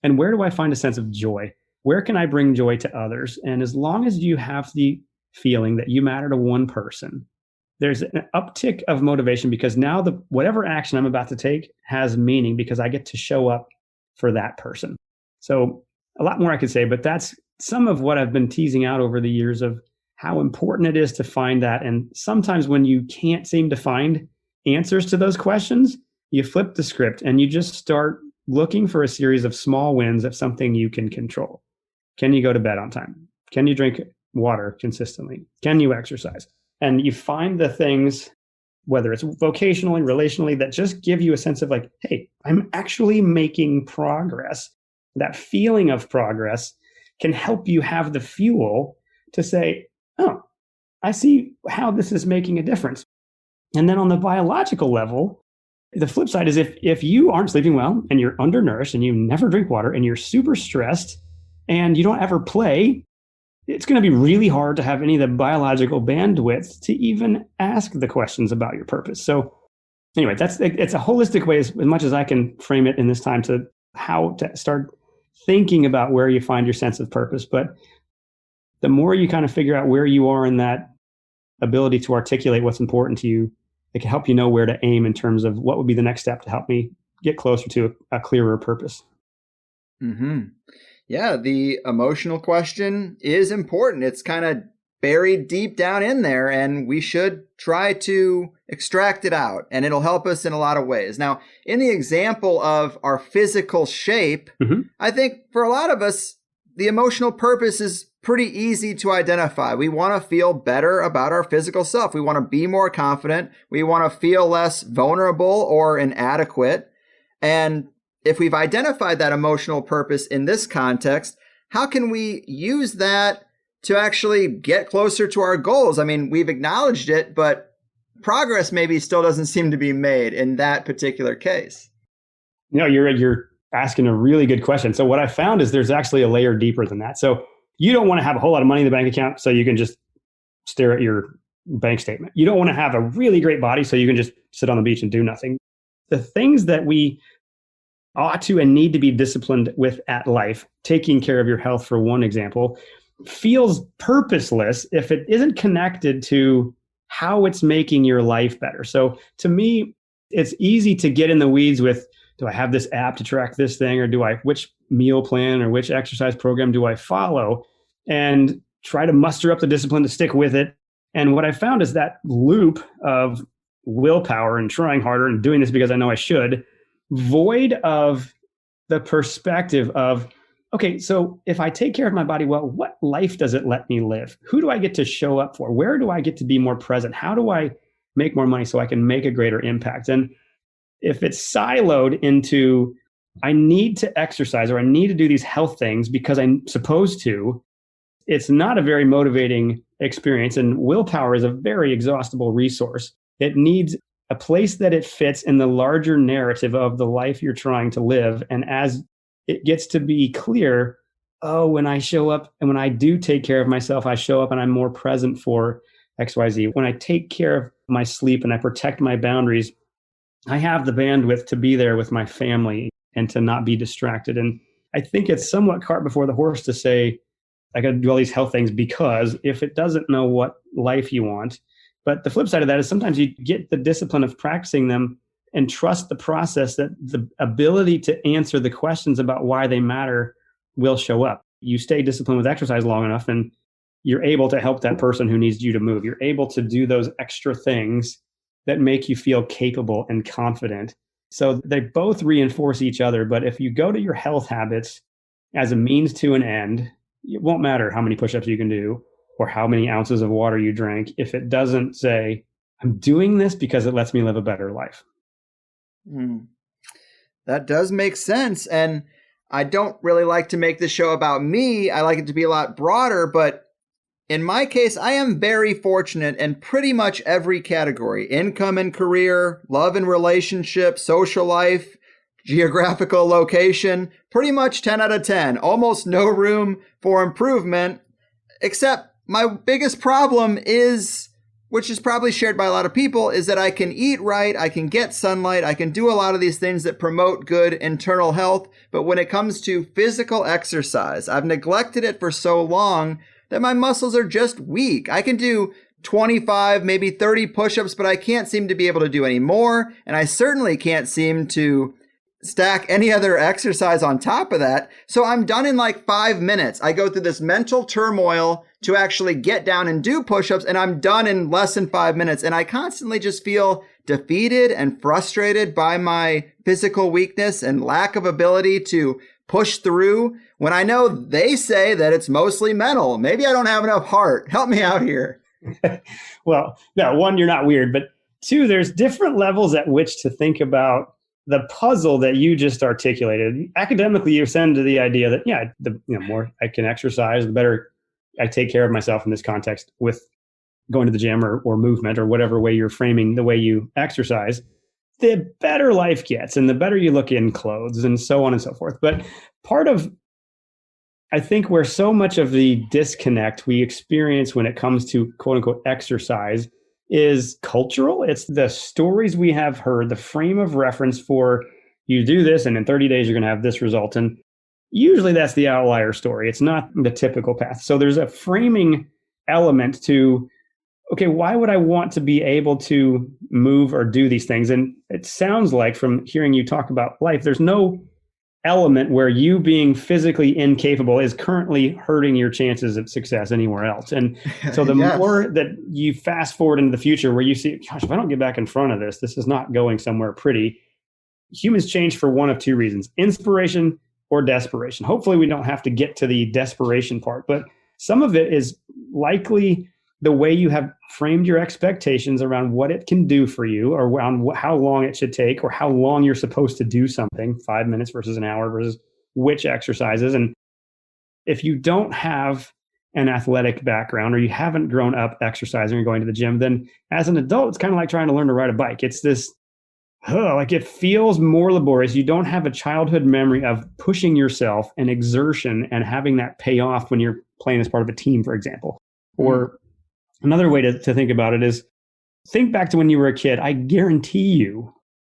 And where do I find a sense of joy? Where can I bring joy to others? And as long as you have the feeling that you matter to one person, there's an uptick of motivation, because now whatever action I'm about to take has meaning because I get to show up for that person. So a lot more I could say, but that's some of what I've been teasing out over the years of how important it is to find that. And sometimes when you can't seem to find answers to those questions, you flip the script and you just start looking for a series of small wins of something you can control. Can you go to bed on time? Can you drink water consistently? Can you exercise? And you find the things, whether it's vocationally, relationally, that just give you a sense of like, hey, I'm actually making progress. That feeling of progress can help you have the fuel to say, oh, I see how this is making a difference. And then on the biological level, the flip side is if you aren't sleeping well and you're undernourished and you never drink water and you're super stressed and you don't ever play, it's going to be really hard to have any of the biological bandwidth to even ask the questions about your purpose. So anyway, it's a holistic way, as much as I can frame it in this time, to how to start thinking about where you find your sense of purpose. But the more you kind of figure out where you are in that ability to articulate what's important to you, it can help you know where to aim in terms of what would be the next step to help me get closer to a clearer purpose. Mm-hmm. Yeah, the emotional question is important. It's kind of buried deep down in there, and we should try to extract it out, and it'll help us in a lot of ways. Now, in the example of our physical shape, I think for a lot of us, the emotional purpose is pretty easy to identify. We want to feel better about our physical self. We want to be more confident. We want to feel less vulnerable or inadequate. And if we've identified that emotional purpose in this context, how can we use that to actually get closer to our goals? I mean, we've acknowledged it, but progress maybe still doesn't seem to be made in that particular case. No, you're asking a really good question. So what I found is there's actually a layer deeper than that. So you don't want to have a whole lot of money in the bank account so you can just stare at your bank statement. You don't want to have a really great body so you can just sit on the beach and do nothing. The things that we ought to and need to be disciplined with at life, taking care of your health, for one example, feels purposeless if it isn't connected to how it's making your life better. So to me, it's easy to get in the weeds with, do I have this app to track this thing, or which meal plan or which exercise program do I follow, and try to muster up the discipline to stick with it. And what I found is that loop of willpower and trying harder and doing this because I know I should, void of the perspective of, okay, so if I take care of my body well, what life does it let me live? Who do I get to show up for? Where do I get to be more present? How do I make more money so I can make a greater impact? And if it's siloed into, I need to exercise or I need to do these health things because I'm supposed to, it's not a very motivating experience. And willpower is a very exhaustible resource. It needs a place that it fits in the larger narrative of the life you're trying to live. And as it gets to be clear, oh, when I show up and when I do take care of myself, I show up and I'm more present for XYZ. When I take care of my sleep and I protect my boundaries, I have the bandwidth to be there with my family and to not be distracted. And I think it's somewhat cart before the horse to say, I got to do all these health things, because if it doesn't know what life you want. But the flip side of that is sometimes you get the discipline of practicing them and trust the process, that the ability to answer the questions about why they matter will show up. You stay disciplined with exercise long enough and you're able to help that person who needs you to move. You're able to do those extra things that make you feel capable and confident. So they both reinforce each other. But if you go to your health habits as a means to an end, it won't matter how many push-ups you can do or how many ounces of water you drink if it doesn't say, I'm doing this because it lets me live a better life. That does make sense. And I don't really like to make this show about me. I like it to be a lot broader, but in my case, I am very fortunate in pretty much every category: income and career, love and relationship, social life, geographical location, pretty much 10 out of 10, almost no room for improvement, except my biggest problem is, which is probably shared by a lot of people, is that I can eat right, I can get sunlight, I can do a lot of these things that promote good internal health, but when it comes to physical exercise, I've neglected it for so long that my muscles are just weak. I can do 25, maybe 30 push-ups, but I can't seem to be able to do any more. And I certainly can't seem to stack any other exercise on top of that. So I'm done in like 5 minutes. I go through this mental turmoil to actually get down and do push-ups, and I'm done in less than 5 minutes. And I constantly just feel defeated and frustrated by my physical weakness and lack of ability to push through, when I know they say that it's mostly mental. Maybe I don't have enough heart. Help me out here. Well, no, one, you're not weird, but two, there's different levels at which to think about the puzzle that you just articulated. Academically, you send to the idea that, yeah, the more I can exercise, the better I take care of myself in this context with going to the gym or movement or whatever way you're framing the way you exercise, the better life gets and the better you look in clothes and so on and so forth. But part of, I think, where so much of the disconnect we experience when it comes to quote unquote exercise is cultural. It's the stories we have heard, the frame of reference for you do this and in 30 days you're going to have this result. And usually that's the outlier story. It's not the typical path. So there's a framing element to, okay, why would I want to be able to move or do these things? And it sounds like from hearing you talk about life, there's no element where you being physically incapable is currently hurting your chances of success anywhere else. And so the Yes. more that you fast forward into the future where you see, gosh, if I don't get back in front of this is not going somewhere pretty. Humans change for one of two reasons: inspiration or desperation. Hopefully we don't have to get to the desperation part, but some of it is likely the way you have framed your expectations around what it can do for you, or around how long it should take, or how long you're supposed to do something, 5 minutes versus an hour versus which exercises. And if you don't have an athletic background, or you haven't grown up exercising or going to the gym, then as an adult, it's kind of like trying to learn to ride a bike. It's this, like it feels more laborious. You don't have a childhood memory of pushing yourself and exertion and having that pay off when you're playing as part of a team, for example. Or another way to think about it is think back to when you were a kid. I guarantee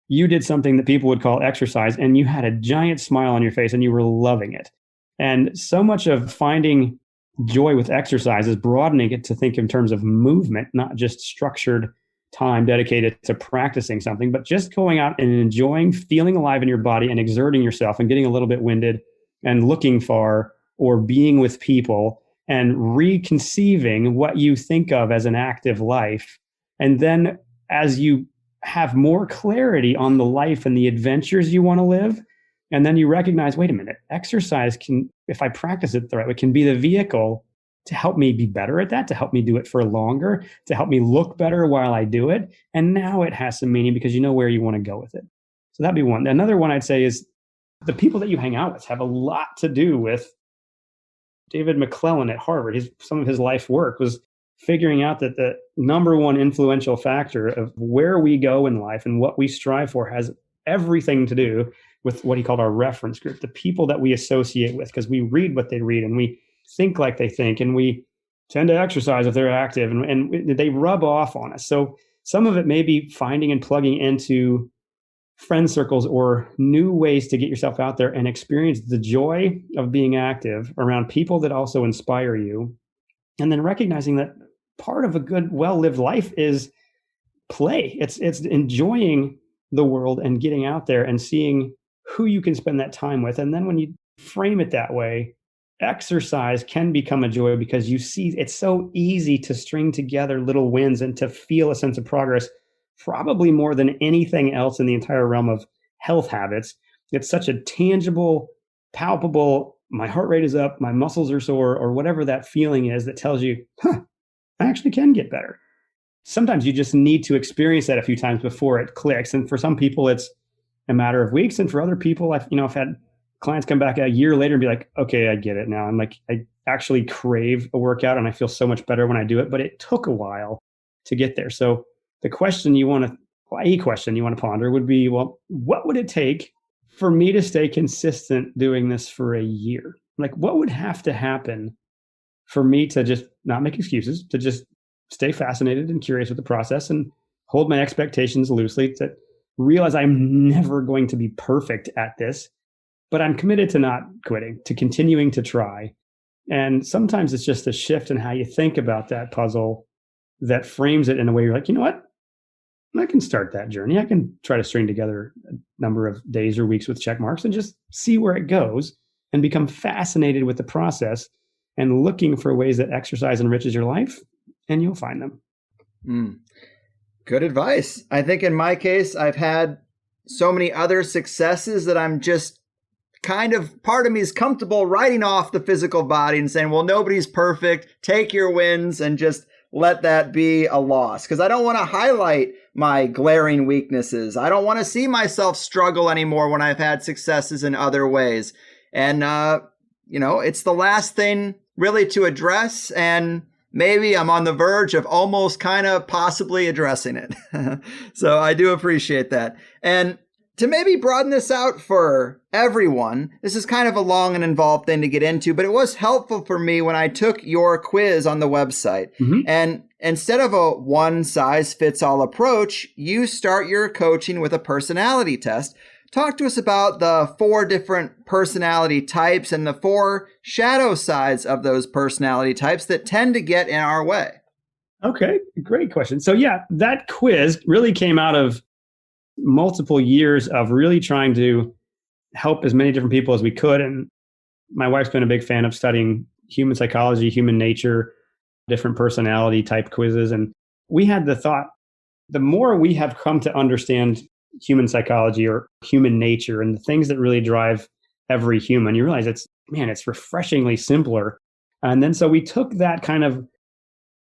you did something that people would call exercise, and you had a giant smile on your face and you were loving it. And so much of finding joy with exercise is broadening it to think in terms of movement, not just structured time dedicated to practicing something, but just going out and enjoying feeling alive in your body and exerting yourself and getting a little bit winded and looking far, or being with people and reconceiving what you think of as an active life. And then as you have more clarity on the life and the adventures you want to live, and then you recognize, wait a minute, exercise can, if I practice it the right way, can be the vehicle to help me be better at that, to help me do it for longer, to help me look better while I do it. And now it has some meaning because you know where you want to go with it. So that'd be one. Another one I'd say is the people that you hang out with have a lot to do with. David McClellan at Harvard, some of his life work was figuring out that the number one influential factor of where we go in life and what we strive for has everything to do with what he called our reference group, the people that we associate with, because we read what they read and we think like they think, and we tend to exercise if they're active, and they rub off on us. So some of it may be finding and plugging into friend circles or new ways to get yourself out there and experience the joy of being active around people that also inspire you. And then recognizing that part of a good, well-lived life is play. It's enjoying the world and getting out there and seeing who you can spend that time with. And then when you frame it that way, exercise can become a joy because you see it's so easy to string together little wins and to feel a sense of progress, probably more than anything else in the entire realm of health habits. It's such a tangible, palpable, my heart rate is up, my muscles are sore, or whatever that feeling is that tells you, I actually can get better. Sometimes you just need to experience that a few times before it clicks. And for some people, it's a matter of weeks. And for other people, I've had clients come back a year later and be like, okay, I get it now. I'm like, I actually crave a workout and I feel so much better when I do it, but it took a while to get there. So the question you want to ponder would be, well, what would it take for me to stay consistent doing this for a year? Like, what would have to happen for me to just not make excuses, to just stay fascinated and curious with the process and hold my expectations loosely, to realize I'm never going to be perfect at this, but I'm committed to not quitting, to continuing to try. And sometimes it's just a shift in how you think about that puzzle that frames it in a way you're like, you know what? I can start that journey. I can try to string together a number of days or weeks with check marks and just see where it goes and become fascinated with the process and looking for ways that exercise enriches your life, and you'll find them. Good advice. I think in my case, I've had so many other successes that I'm just kind of, part of me is comfortable writing off the physical body and saying, well, nobody's perfect. Take your wins and just let that be a loss. Because I don't want to highlight my glaring weaknesses. I don't want to see myself struggle anymore when I've had successes in other ways. And, it's the last thing really to address. And maybe I'm on the verge of almost kind of possibly addressing it. So I do appreciate that. And to maybe broaden this out for everyone, this is kind of a long and involved thing to get into, but it was helpful for me when I took your quiz on the website. And instead of a one-size-fits-all approach, you start your coaching with a personality test. Talk to us about the 4 different personality types and the 4 shadow sides of those personality types that tend to get in our way. Okay, great question. So yeah, that quiz really came out of multiple years of really trying to help as many different people as we could. And my wife's been a big fan of studying human psychology, human nature, different personality type quizzes. And we had the thought, the more we have come to understand human psychology or human nature and the things that really drive every human. You realize it's refreshingly simpler. And then so we took that kind of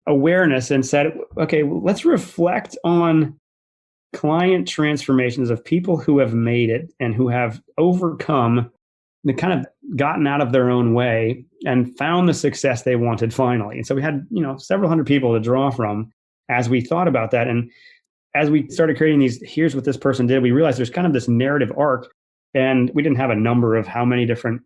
awareness and said, okay, let's reflect on client transformations of people who have made it and who have overcome the kind of gotten out of their own way and found the success they wanted finally. And so we had, several hundred people to draw from as we thought about that. And as we started creating these, here's what this person did, we realized there's kind of this narrative arc, and we didn't have a number of how many different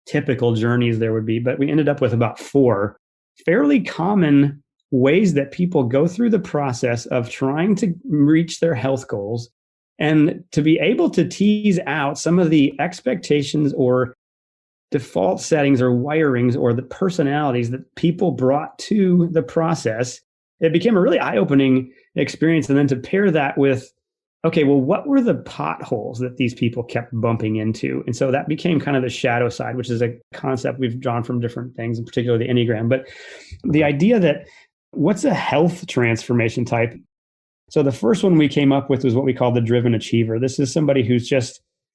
typical journeys there would be, but we ended up with about 4 fairly common ways that people go through the process of trying to reach their health goals, and to be able to tease out some of the expectations or default settings or wirings or the personalities that people brought to the process. It became a really eye-opening experience. And then to pair that with, okay, well, what were the potholes that these people kept bumping into? And so that became kind of the shadow side, which is a concept we've drawn from different things, in particular the Enneagram. But the idea that what's a health transformation type? So the first one we came up with was what we call the driven achiever. This is somebody who's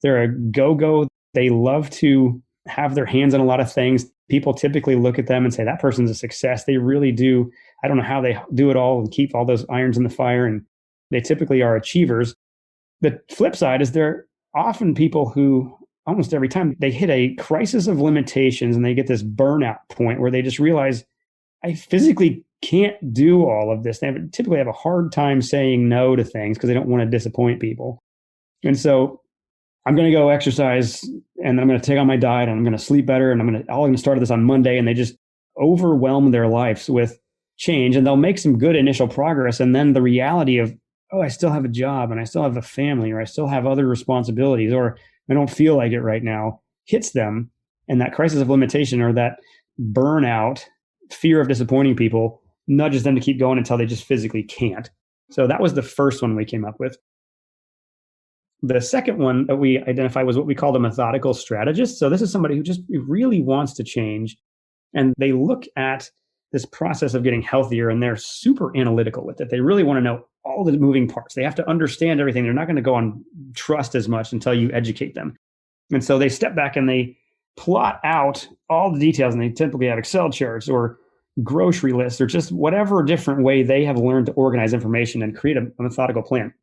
they're a go-go. They love to have their hands on a lot of things. People typically look at them and say, that person's a success. They really do. I don't know how they do it all and keep all those irons in the fire. And they typically are achievers. The flip side is they're often people who almost every time they hit a crisis of limitations and they get this burnout point where they just realize, I physically can't do all of this. They typically have a hard time saying no to things because they don't want to disappoint people. And so I'm going to go exercise, and I'm going to take on my diet, and I'm going to sleep better, and I'm going to start this on Monday. And they just overwhelm their lives with change, and they'll make some good initial progress. And then the reality of, I still have a job, and I still have a family, or I still have other responsibilities, or I don't feel like it right now, hits them. And that crisis of limitation or that burnout, fear of disappointing people, nudges them to keep going until they just physically can't. So that was the first one we came up with. The second one that we identified was what we call the methodical strategist. So this is somebody who just really wants to change, and they look at this process of getting healthier, and they're super analytical with it. They really want to know all the moving parts. They have to understand everything. They're not going to go on trust as much until you educate them. And so they step back and they plot out all the details, and they typically have Excel charts or grocery lists or just whatever different way they have learned to organize information and create a methodical plan.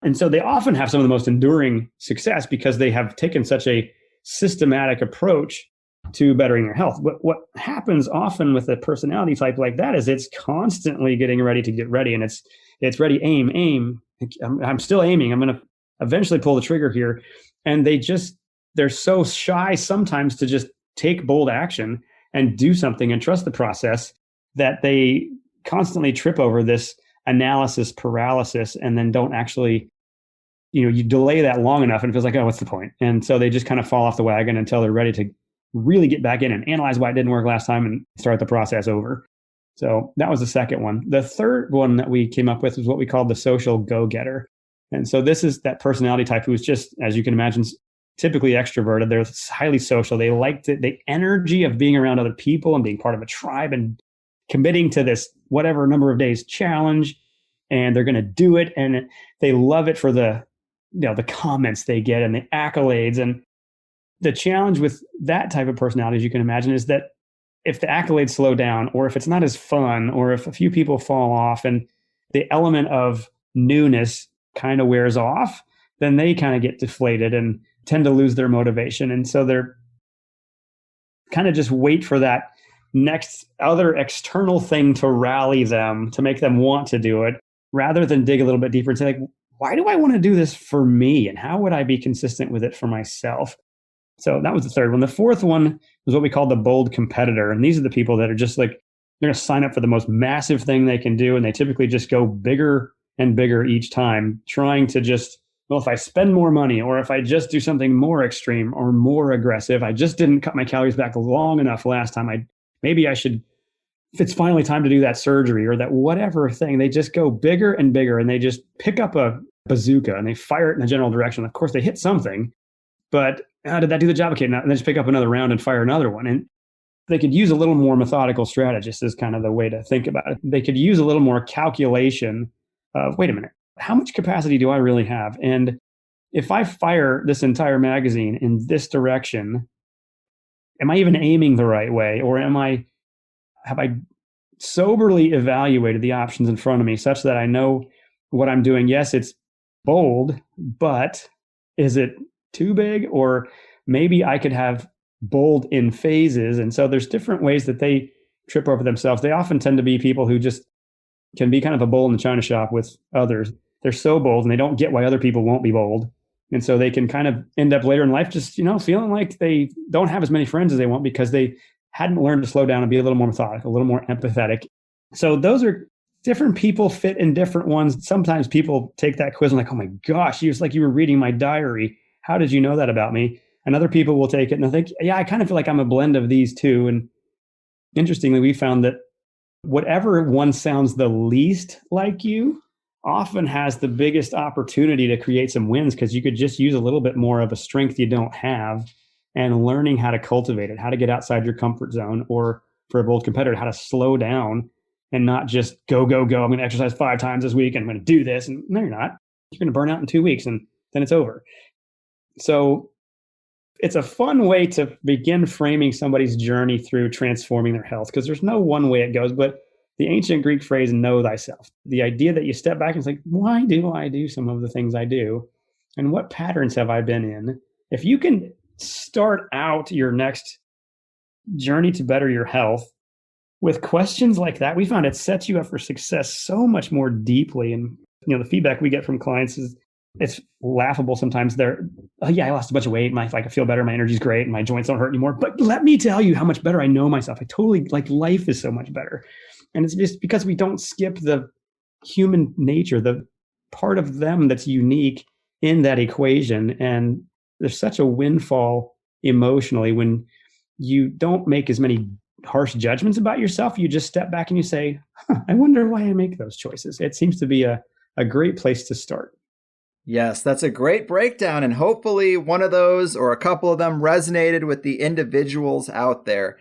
And so they often have some of the most enduring success because they have taken such a systematic approach to bettering their health. But what happens often with a personality type like that is it's constantly getting ready to get ready. And it's ready, aim. I'm still aiming. I'm going to eventually pull the trigger here. And they're so shy sometimes to just take bold action and do something and trust the process that they constantly trip over this analysis paralysis, and then don't actually, you delay that long enough and it feels like, what's the point? And so they just kind of fall off the wagon until they're ready to really get back in and analyze why it didn't work last time and start the process over. So that was the second one. The third one that we came up with was what we called the social go-getter. And so this is that personality type who is just, as you can imagine, typically extroverted. They're highly social. They like the energy of being around other people and being part of a tribe and committing to this whatever number of days challenge, and they're going to do it. And they love it for the comments they get and the accolades. And the challenge with that type of personality, as you can imagine, is that if the accolades slow down, or if it's not as fun, or if a few people fall off and the element of newness kind of wears off, then they kind of get deflated and tend to lose their motivation. And so they're kind of just wait for that next other external thing to rally them, to make them want to do it, rather than dig a little bit deeper and say, like, why do I want to do this for me? And how would I be consistent with it for myself? So that was the third one. The fourth one was what we call the bold competitor. And these are the people that are just like, they're going to sign up for the most massive thing they can do. And they typically just go bigger and bigger each time, trying to just, well, if I spend more money, or if I just do something more extreme or more aggressive, I just didn't cut my calories back long enough last time. Maybe I should, if it's finally time to do that surgery or that whatever thing, they just go bigger and bigger, and they just pick up a bazooka and they fire it in a general direction. Of course, they hit something, but did that do the job? Okay, now, and then just pick up another round and fire another one. And they could use a little more methodical strategist is kind of the way to think about it. They could use a little more calculation of, wait a minute, how much capacity do I really have? And if I fire this entire magazine in this direction, am I even aiming the right way? Or have I soberly evaluated the options in front of me such that I know what I'm doing? Yes, it's bold, but is it too big? Or maybe I could have bold in phases. And so there's different ways that they trip over themselves. They often tend to be people who just can be kind of a bull in the china shop with others. They're so bold and they don't get why other people won't be bold. And so they can kind of end up later in life just, feeling like they don't have as many friends as they want because they hadn't learned to slow down and be a little more methodical, a little more empathetic. So those are different people fit in different ones. Sometimes people take that quiz and like, oh my gosh, you was like you were reading my diary. How did you know that about me? And other people will take it and they'll think, yeah, I kind of feel like I'm a blend of these two. And interestingly, we found that whatever one sounds the least like you often has the biggest opportunity to create some wins, because you could just use a little bit more of a strength you don't have and learning how to cultivate it, how to get outside your comfort zone, or for a bold competitor, how to slow down and not just go. I'm going to exercise 5 times this week and I'm going to do this. And no, you're not. You're going to burn out in 2 weeks and then it's over. So it's a fun way to begin framing somebody's journey through transforming their health, because there's no one way it goes. But the ancient Greek phrase, know thyself, the idea that you step back and say, why do I do some of the things I do? And what patterns have I been in? If you can start out your next journey to better your health with questions like that, we found it sets you up for success so much more deeply. And, the feedback we get from clients is it's laughable sometimes. They're, oh yeah, I lost a bunch of weight. I feel better. My energy's great. And my joints don't hurt anymore. But let me tell you how much better I know myself. I totally life is so much better. And it's just because we don't skip the human nature, the part of them that's unique in that equation. And there's such a windfall emotionally when you don't make as many harsh judgments about yourself. You just step back and you say, I wonder why I make those choices. It seems to be a great place to start. Yes, that's a great breakdown. And hopefully one of those or a couple of them resonated with the individuals out there.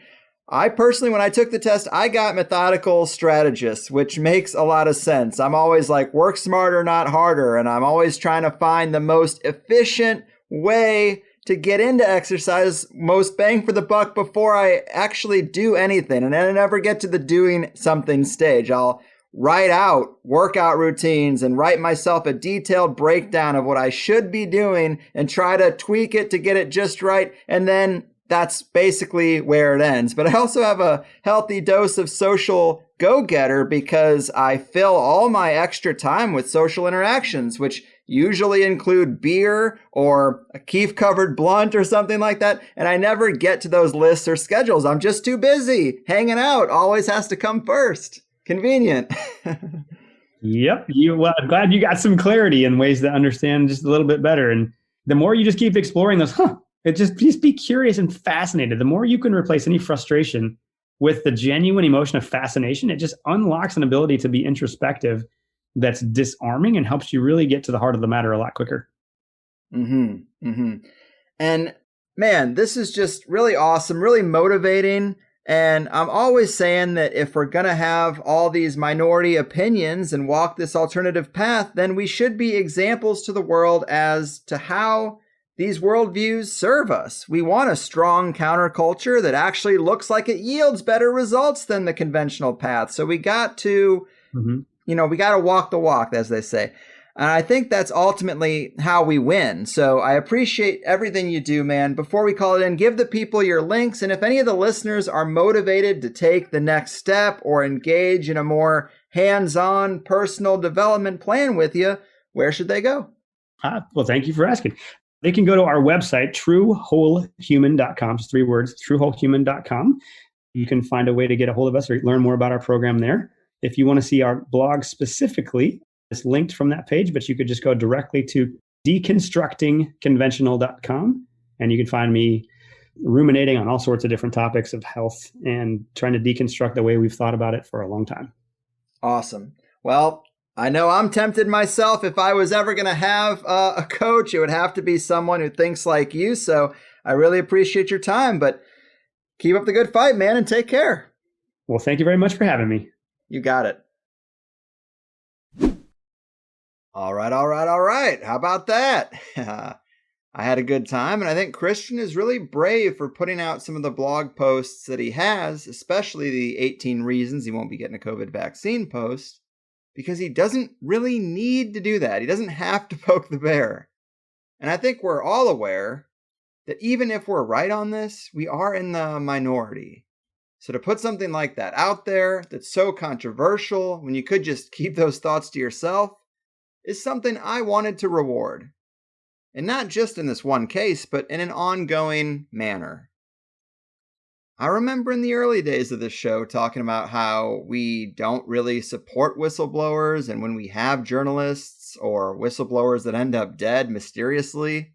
I personally, when I took the test, I got methodical strategist, which makes a lot of sense. I'm always like, work smarter, not harder. And I'm always trying to find the most efficient way to get into exercise, most bang for the buck before I actually do anything. And then I never get to the doing something stage. I'll write out workout routines and write myself a detailed breakdown of what I should be doing and try to tweak it to get it just right. And then that's basically where it ends. But I also have a healthy dose of social go-getter because I fill all my extra time with social interactions, which usually include beer or a Keef-covered blunt or something like that. And I never get to those lists or schedules. I'm just too busy. Hanging out always has to come first. Convenient. Yep. I'm glad you got some clarity in ways to understand just a little bit better. And the more you just keep exploring those, just be curious and fascinated. The more you can replace any frustration with the genuine emotion of fascination, it just unlocks an ability to be introspective that's disarming and helps you really get to the heart of the matter a lot quicker. Mm-hmm. Mm-hmm. And man, this is just really awesome, really motivating. And I'm always saying that if we're going to have all these minority opinions and walk this alternative path, then we should be examples to the world as to how these worldviews serve us. We want a strong counterculture that actually looks like it yields better results than the conventional path. So we got to, we got to walk the walk, as they say. And I think that's ultimately how we win. So I appreciate everything you do, man. Before we call it in, give the people your links. And if any of the listeners are motivated to take the next step or engage in a more hands-on personal development plan with you, where should they go? Well, thank you for asking. They can go to our website, truewholehuman.com. Just 3 words, truewholehuman.com. You can find a way to get a hold of us or learn more about our program there. If you want to see our blog specifically, it's linked from that page, but you could just go directly to deconstructingconventional.com and you can find me ruminating on all sorts of different topics of health and trying to deconstruct the way we've thought about it for a long time. Awesome. Well, I know I'm tempted myself. If I was ever going to have a coach, it would have to be someone who thinks like you. So I really appreciate your time, but keep up the good fight, man, and take care. Well, thank you very much for having me. You got it. All right. How about that? I had a good time, and I think Christian is really brave for putting out some of the blog posts that he has, especially the 18 reasons he won't be getting a COVID vaccine post, because he doesn't really need to do that. He doesn't have to poke the bear. And I think we're all aware that even if we're right on this, we are in the minority. So to put something like that out there that's so controversial when you could just keep those thoughts to yourself is something I wanted to reward. And not just in this one case, but in an ongoing manner. I remember in the early days of this show talking about how we don't really support whistleblowers, and when we have journalists or whistleblowers that end up dead mysteriously,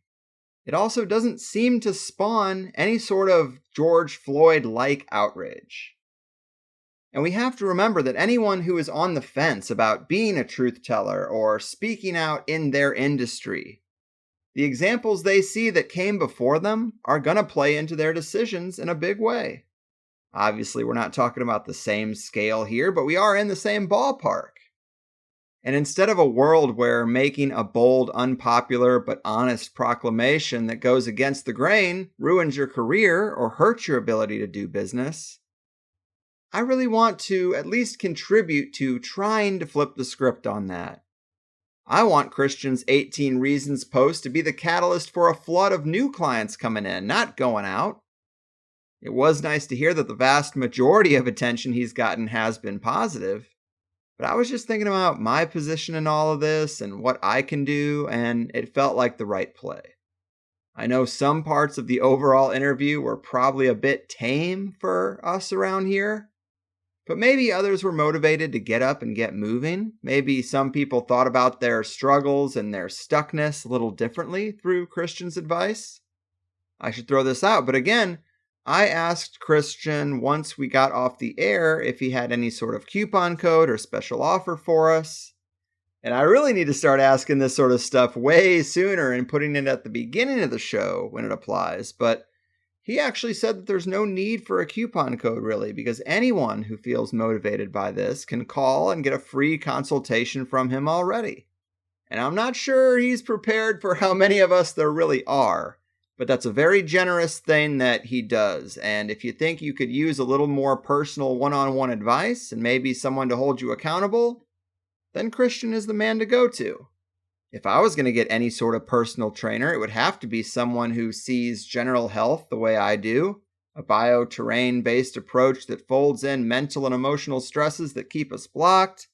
it also doesn't seem to spawn any sort of George Floyd-like outrage. And we have to remember that anyone who is on the fence about being a truth teller or speaking out in their industry, the examples they see that came before them are going to play into their decisions in a big way. Obviously, we're not talking about the same scale here, but we are in the same ballpark. And instead of a world where making a bold, unpopular, but honest proclamation that goes against the grain ruins your career or hurts your ability to do business, I really want to at least contribute to trying to flip the script on that. I want Christian's 18 Reasons post to be the catalyst for a flood of new clients coming in, not going out. It was nice to hear that the vast majority of attention he's gotten has been positive, but I was just thinking about my position in all of this and what I can do, and it felt like the right play. I know some parts of the overall interview were probably a bit tame for us around here, but maybe others were motivated to get up and get moving. Maybe some people thought about their struggles and their stuckness a little differently through Christian's advice. I should throw this out, but again, I asked Christian once we got off the air if he had any sort of coupon code or special offer for us. And I really need to start asking this sort of stuff way sooner and putting it at the beginning of the show when it applies, but he actually said that there's no need for a coupon code really, because anyone who feels motivated by this can call and get a free consultation from him already. And I'm not sure he's prepared for how many of us there really are, but that's a very generous thing that he does. And if you think you could use a little more personal one-on-one advice and maybe someone to hold you accountable, then Christian is the man to go to. If I was going to get any sort of personal trainer, it would have to be someone who sees general health the way I do, a bioterrain-based approach that folds in mental and emotional stresses that keep us blocked.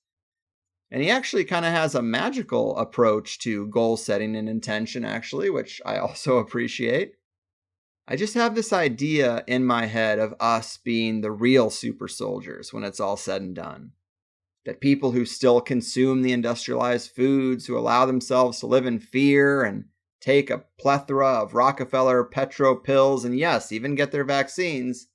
And he actually kind of has a magical approach to goal setting and intention, actually, which I also appreciate. I just have this idea in my head of us being the real super soldiers when it's all said and done. That people who still consume the industrialized foods, who allow themselves to live in fear and take a plethora of Rockefeller petro pills and yes, even get their vaccines,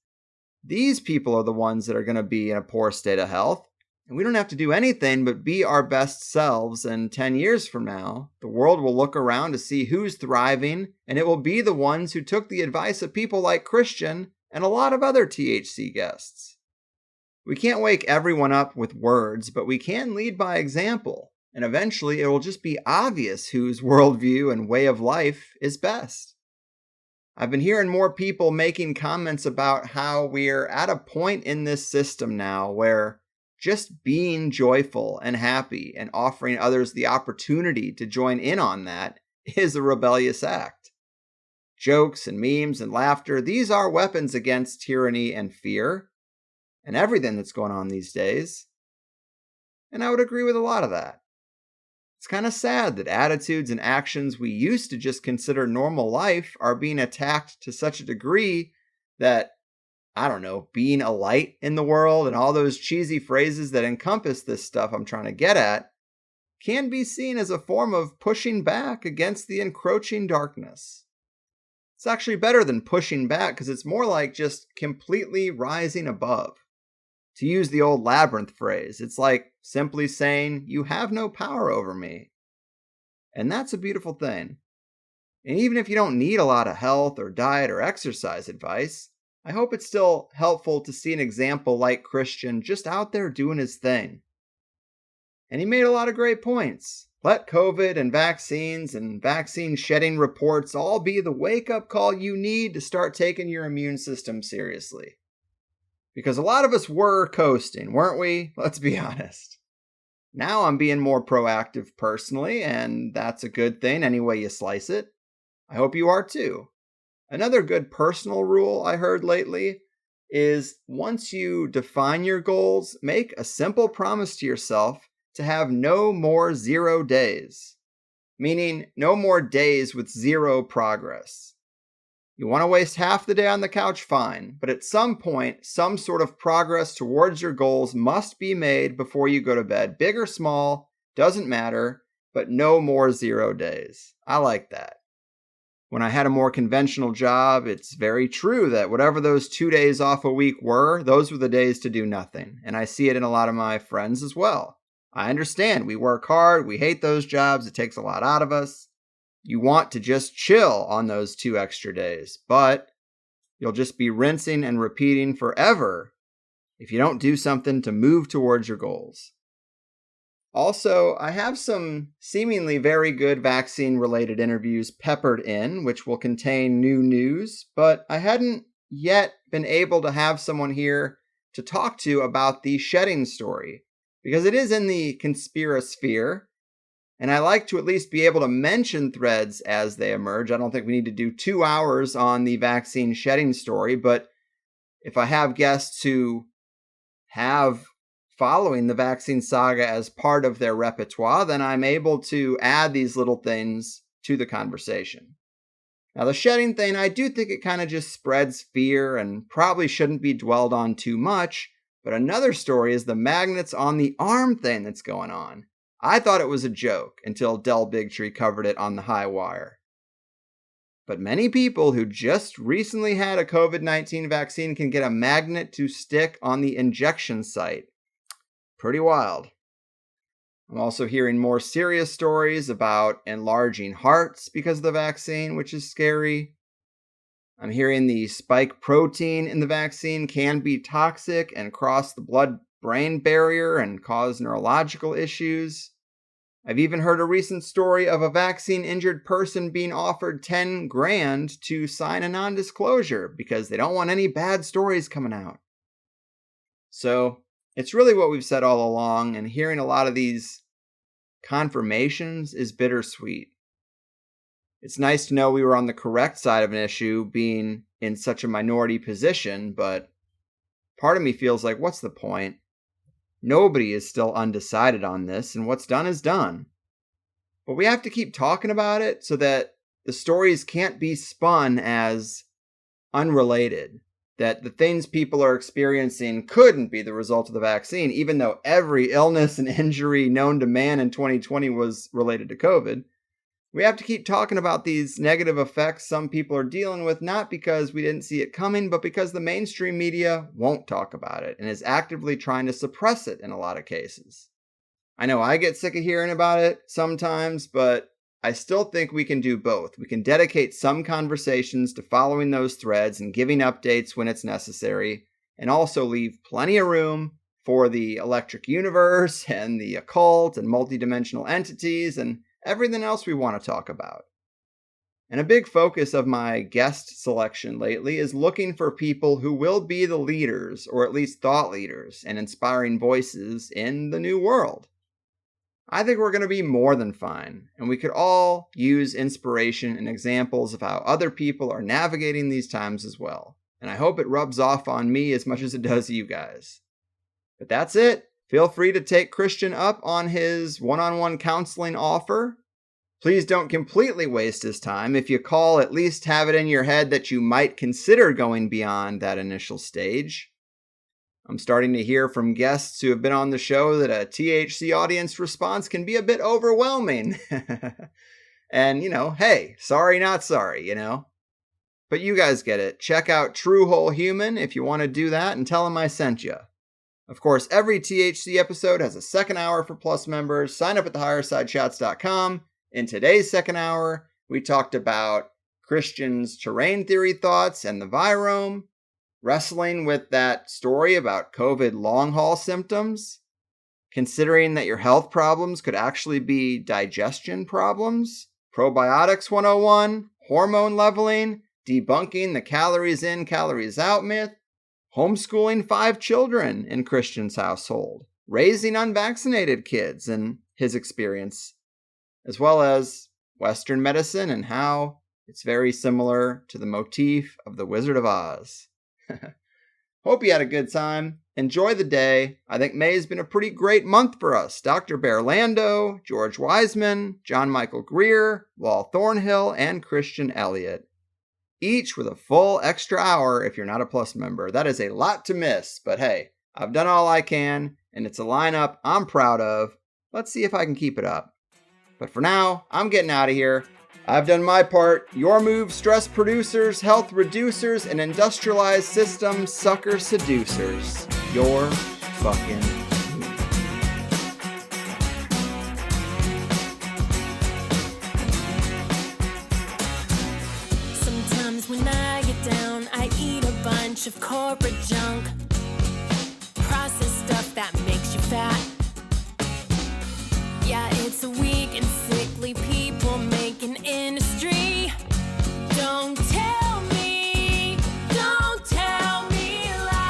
these people are the ones that are going to be in a poor state of health. And we don't have to do anything but be our best selves. And 10 years from now, the world will look around to see who's thriving, and it will be the ones who took the advice of people like Christian and a lot of other THC guests. We can't wake everyone up with words, but we can lead by example, and eventually it will just be obvious whose worldview and way of life is best. I've been hearing more people making comments about how we're at a point in this system now where just being joyful and happy and offering others the opportunity to join in on that is a rebellious act. Jokes and memes and laughter, these are weapons against tyranny and fear, and everything that's going on these days. And I would agree with a lot of that. It's kind of sad that attitudes and actions we used to just consider normal life are being attacked to such a degree that, being a light in the world and all those cheesy phrases that encompass this stuff I'm trying to get at can be seen as a form of pushing back against the encroaching darkness. It's actually better than pushing back because it's more like just completely rising above. To use the old Labyrinth phrase, it's like simply saying, you have no power over me. And that's a beautiful thing. And even if you don't need a lot of health or diet or exercise advice, I hope it's still helpful to see an example like Christian just out there doing his thing. And he made a lot of great points. Let COVID and vaccine shedding reports all be the wake-up call you need to start taking your immune system seriously. Because a lot of us were coasting, weren't we? Let's be honest. Now I'm being more proactive personally, and that's a good thing any way you slice it. I hope you are too. Another good personal rule I heard lately is once you define your goals, make a simple promise to yourself to have no more 0 days, meaning no more days with zero progress. You want to waste half the day on the couch, fine, but at some point, some sort of progress towards your goals must be made before you go to bed. Big or small, doesn't matter, but no more 0 days. I like that. When I had a more conventional job, it's very true that whatever those 2 days off a week were, those were the days to do nothing. And I see it in a lot of my friends as well. I understand, we work hard, we hate those jobs, it takes a lot out of us. You want to just chill on those 2 extra days, but you'll just be rinsing and repeating forever if you don't do something to move towards your goals. Also, I have some seemingly very good vaccine-related interviews peppered in, which will contain new news, but I hadn't yet been able to have someone here to talk to about the shedding story, because it is in the conspirasphere, and I like to at least be able to mention threads as they emerge. I don't think we need to do 2 hours on the vaccine shedding story, but if I have guests who have following the vaccine saga as part of their repertoire, then I'm able to add these little things to the conversation. Now, the shedding thing, I do think it kind of just spreads fear and probably shouldn't be dwelled on too much, but another story is the magnets on the arm thing that's going on. I thought it was a joke until Del Bigtree covered it on the high wire. But many people who just recently had a COVID-19 vaccine can get a magnet to stick on the injection site. Pretty wild. I'm also hearing more serious stories about enlarging hearts because of the vaccine, which is scary. I'm hearing the spike protein in the vaccine can be toxic and cross the blood-brain barrier and cause neurological issues. I've even heard a recent story of a vaccine-injured person being offered $10,000 to sign a non-disclosure because they don't want any bad stories coming out. So, it's really what we've said all along, and hearing a lot of these confirmations is bittersweet. It's nice to know we were on the correct side of an issue, being in such a minority position, but part of me feels like, what's the point? Nobody is still undecided on this, and what's done is done. But we have to keep talking about it so that the stories can't be spun as unrelated, that the things people are experiencing couldn't be the result of the vaccine, even though every illness and injury known to man in 2020 was related to COVID. We have to keep talking about these negative effects some people are dealing with, not because we didn't see it coming, but because the mainstream media won't talk about it and is actively trying to suppress it in a lot of cases. I know I get sick of hearing about it sometimes, but I still think we can do both. We can dedicate some conversations to following those threads and giving updates when it's necessary, and also leave plenty of room for the electric universe and the occult and multidimensional entities and everything else we want to talk about. And a big focus of my guest selection lately is looking for people who will be the leaders, or at least thought leaders, and inspiring voices in the new world. I think we're going to be more than fine, and we could all use inspiration and examples of how other people are navigating these times as well. And I hope it rubs off on me as much as it does you guys. But that's it. Feel free to take Christian up on his one-on-one counseling offer. Please don't completely waste his time. If you call, at least have it in your head that you might consider going beyond that initial stage. I'm starting to hear from guests who have been on the show that a THC audience response can be a bit overwhelming. And, hey, sorry, not sorry, But you guys get it. Check out True Whole Human if you want to do that, and tell them I sent you. Of course, every THC episode has a second hour for Plus members. Sign up at thehighersidechats.com. In today's second hour, we talked about Christian's terrain theory thoughts and the virome, wrestling with that story about COVID long haul symptoms, considering that your health problems could actually be digestion problems, probiotics 101, hormone leveling, debunking the calories in, calories out myth, homeschooling 5 children in Christian's household, raising unvaccinated kids and his experience, as well as Western medicine and how it's very similar to the motif of the Wizard of Oz. Hope you had a good time. Enjoy the day. I think May's been a pretty great month for us. Dr. Bear Lando, George Wiseman, John Michael Greer, Wal Thornhill, and Christian Elliot. Each with a full extra hour if you're not a Plus member. That is a lot to miss, but hey, I've done all I can, and it's a lineup I'm proud of. Let's see if I can keep it up. But for now, I'm getting out of here. I've done my part. Your move, stress producers, health reducers, and industrialized systems, sucker seducers. Your fucking move. Sometimes when I get down, I eat a bunch of corporate junk. Processed stuff that makes you fat. Yeah, it's a weak and sickly people making industry. Don't tell me lie.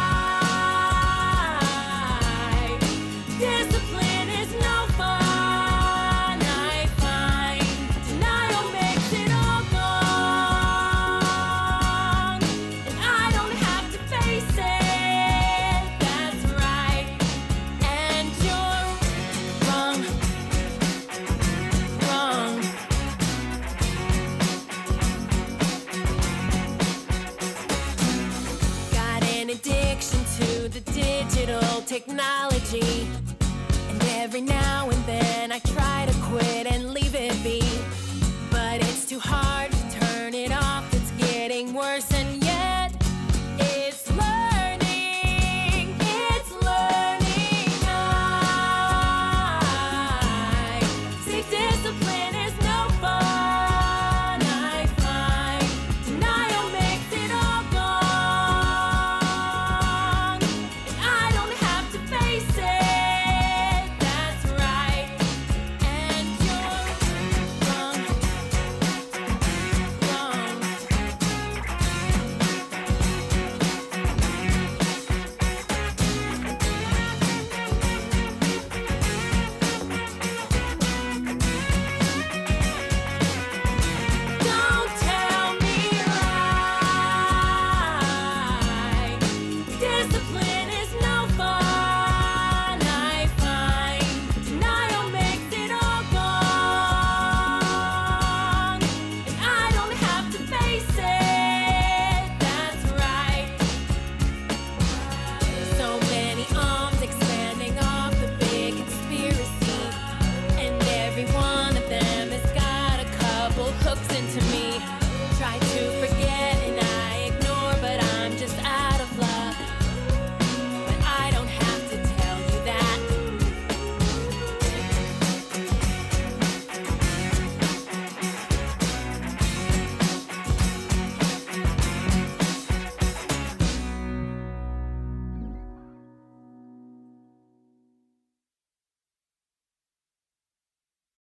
Discipline is no fun, I find. Denial makes it all gone. And I don't have to face it, that's right. And you're wrong. Got an addiction to the digital technology, and every now and then I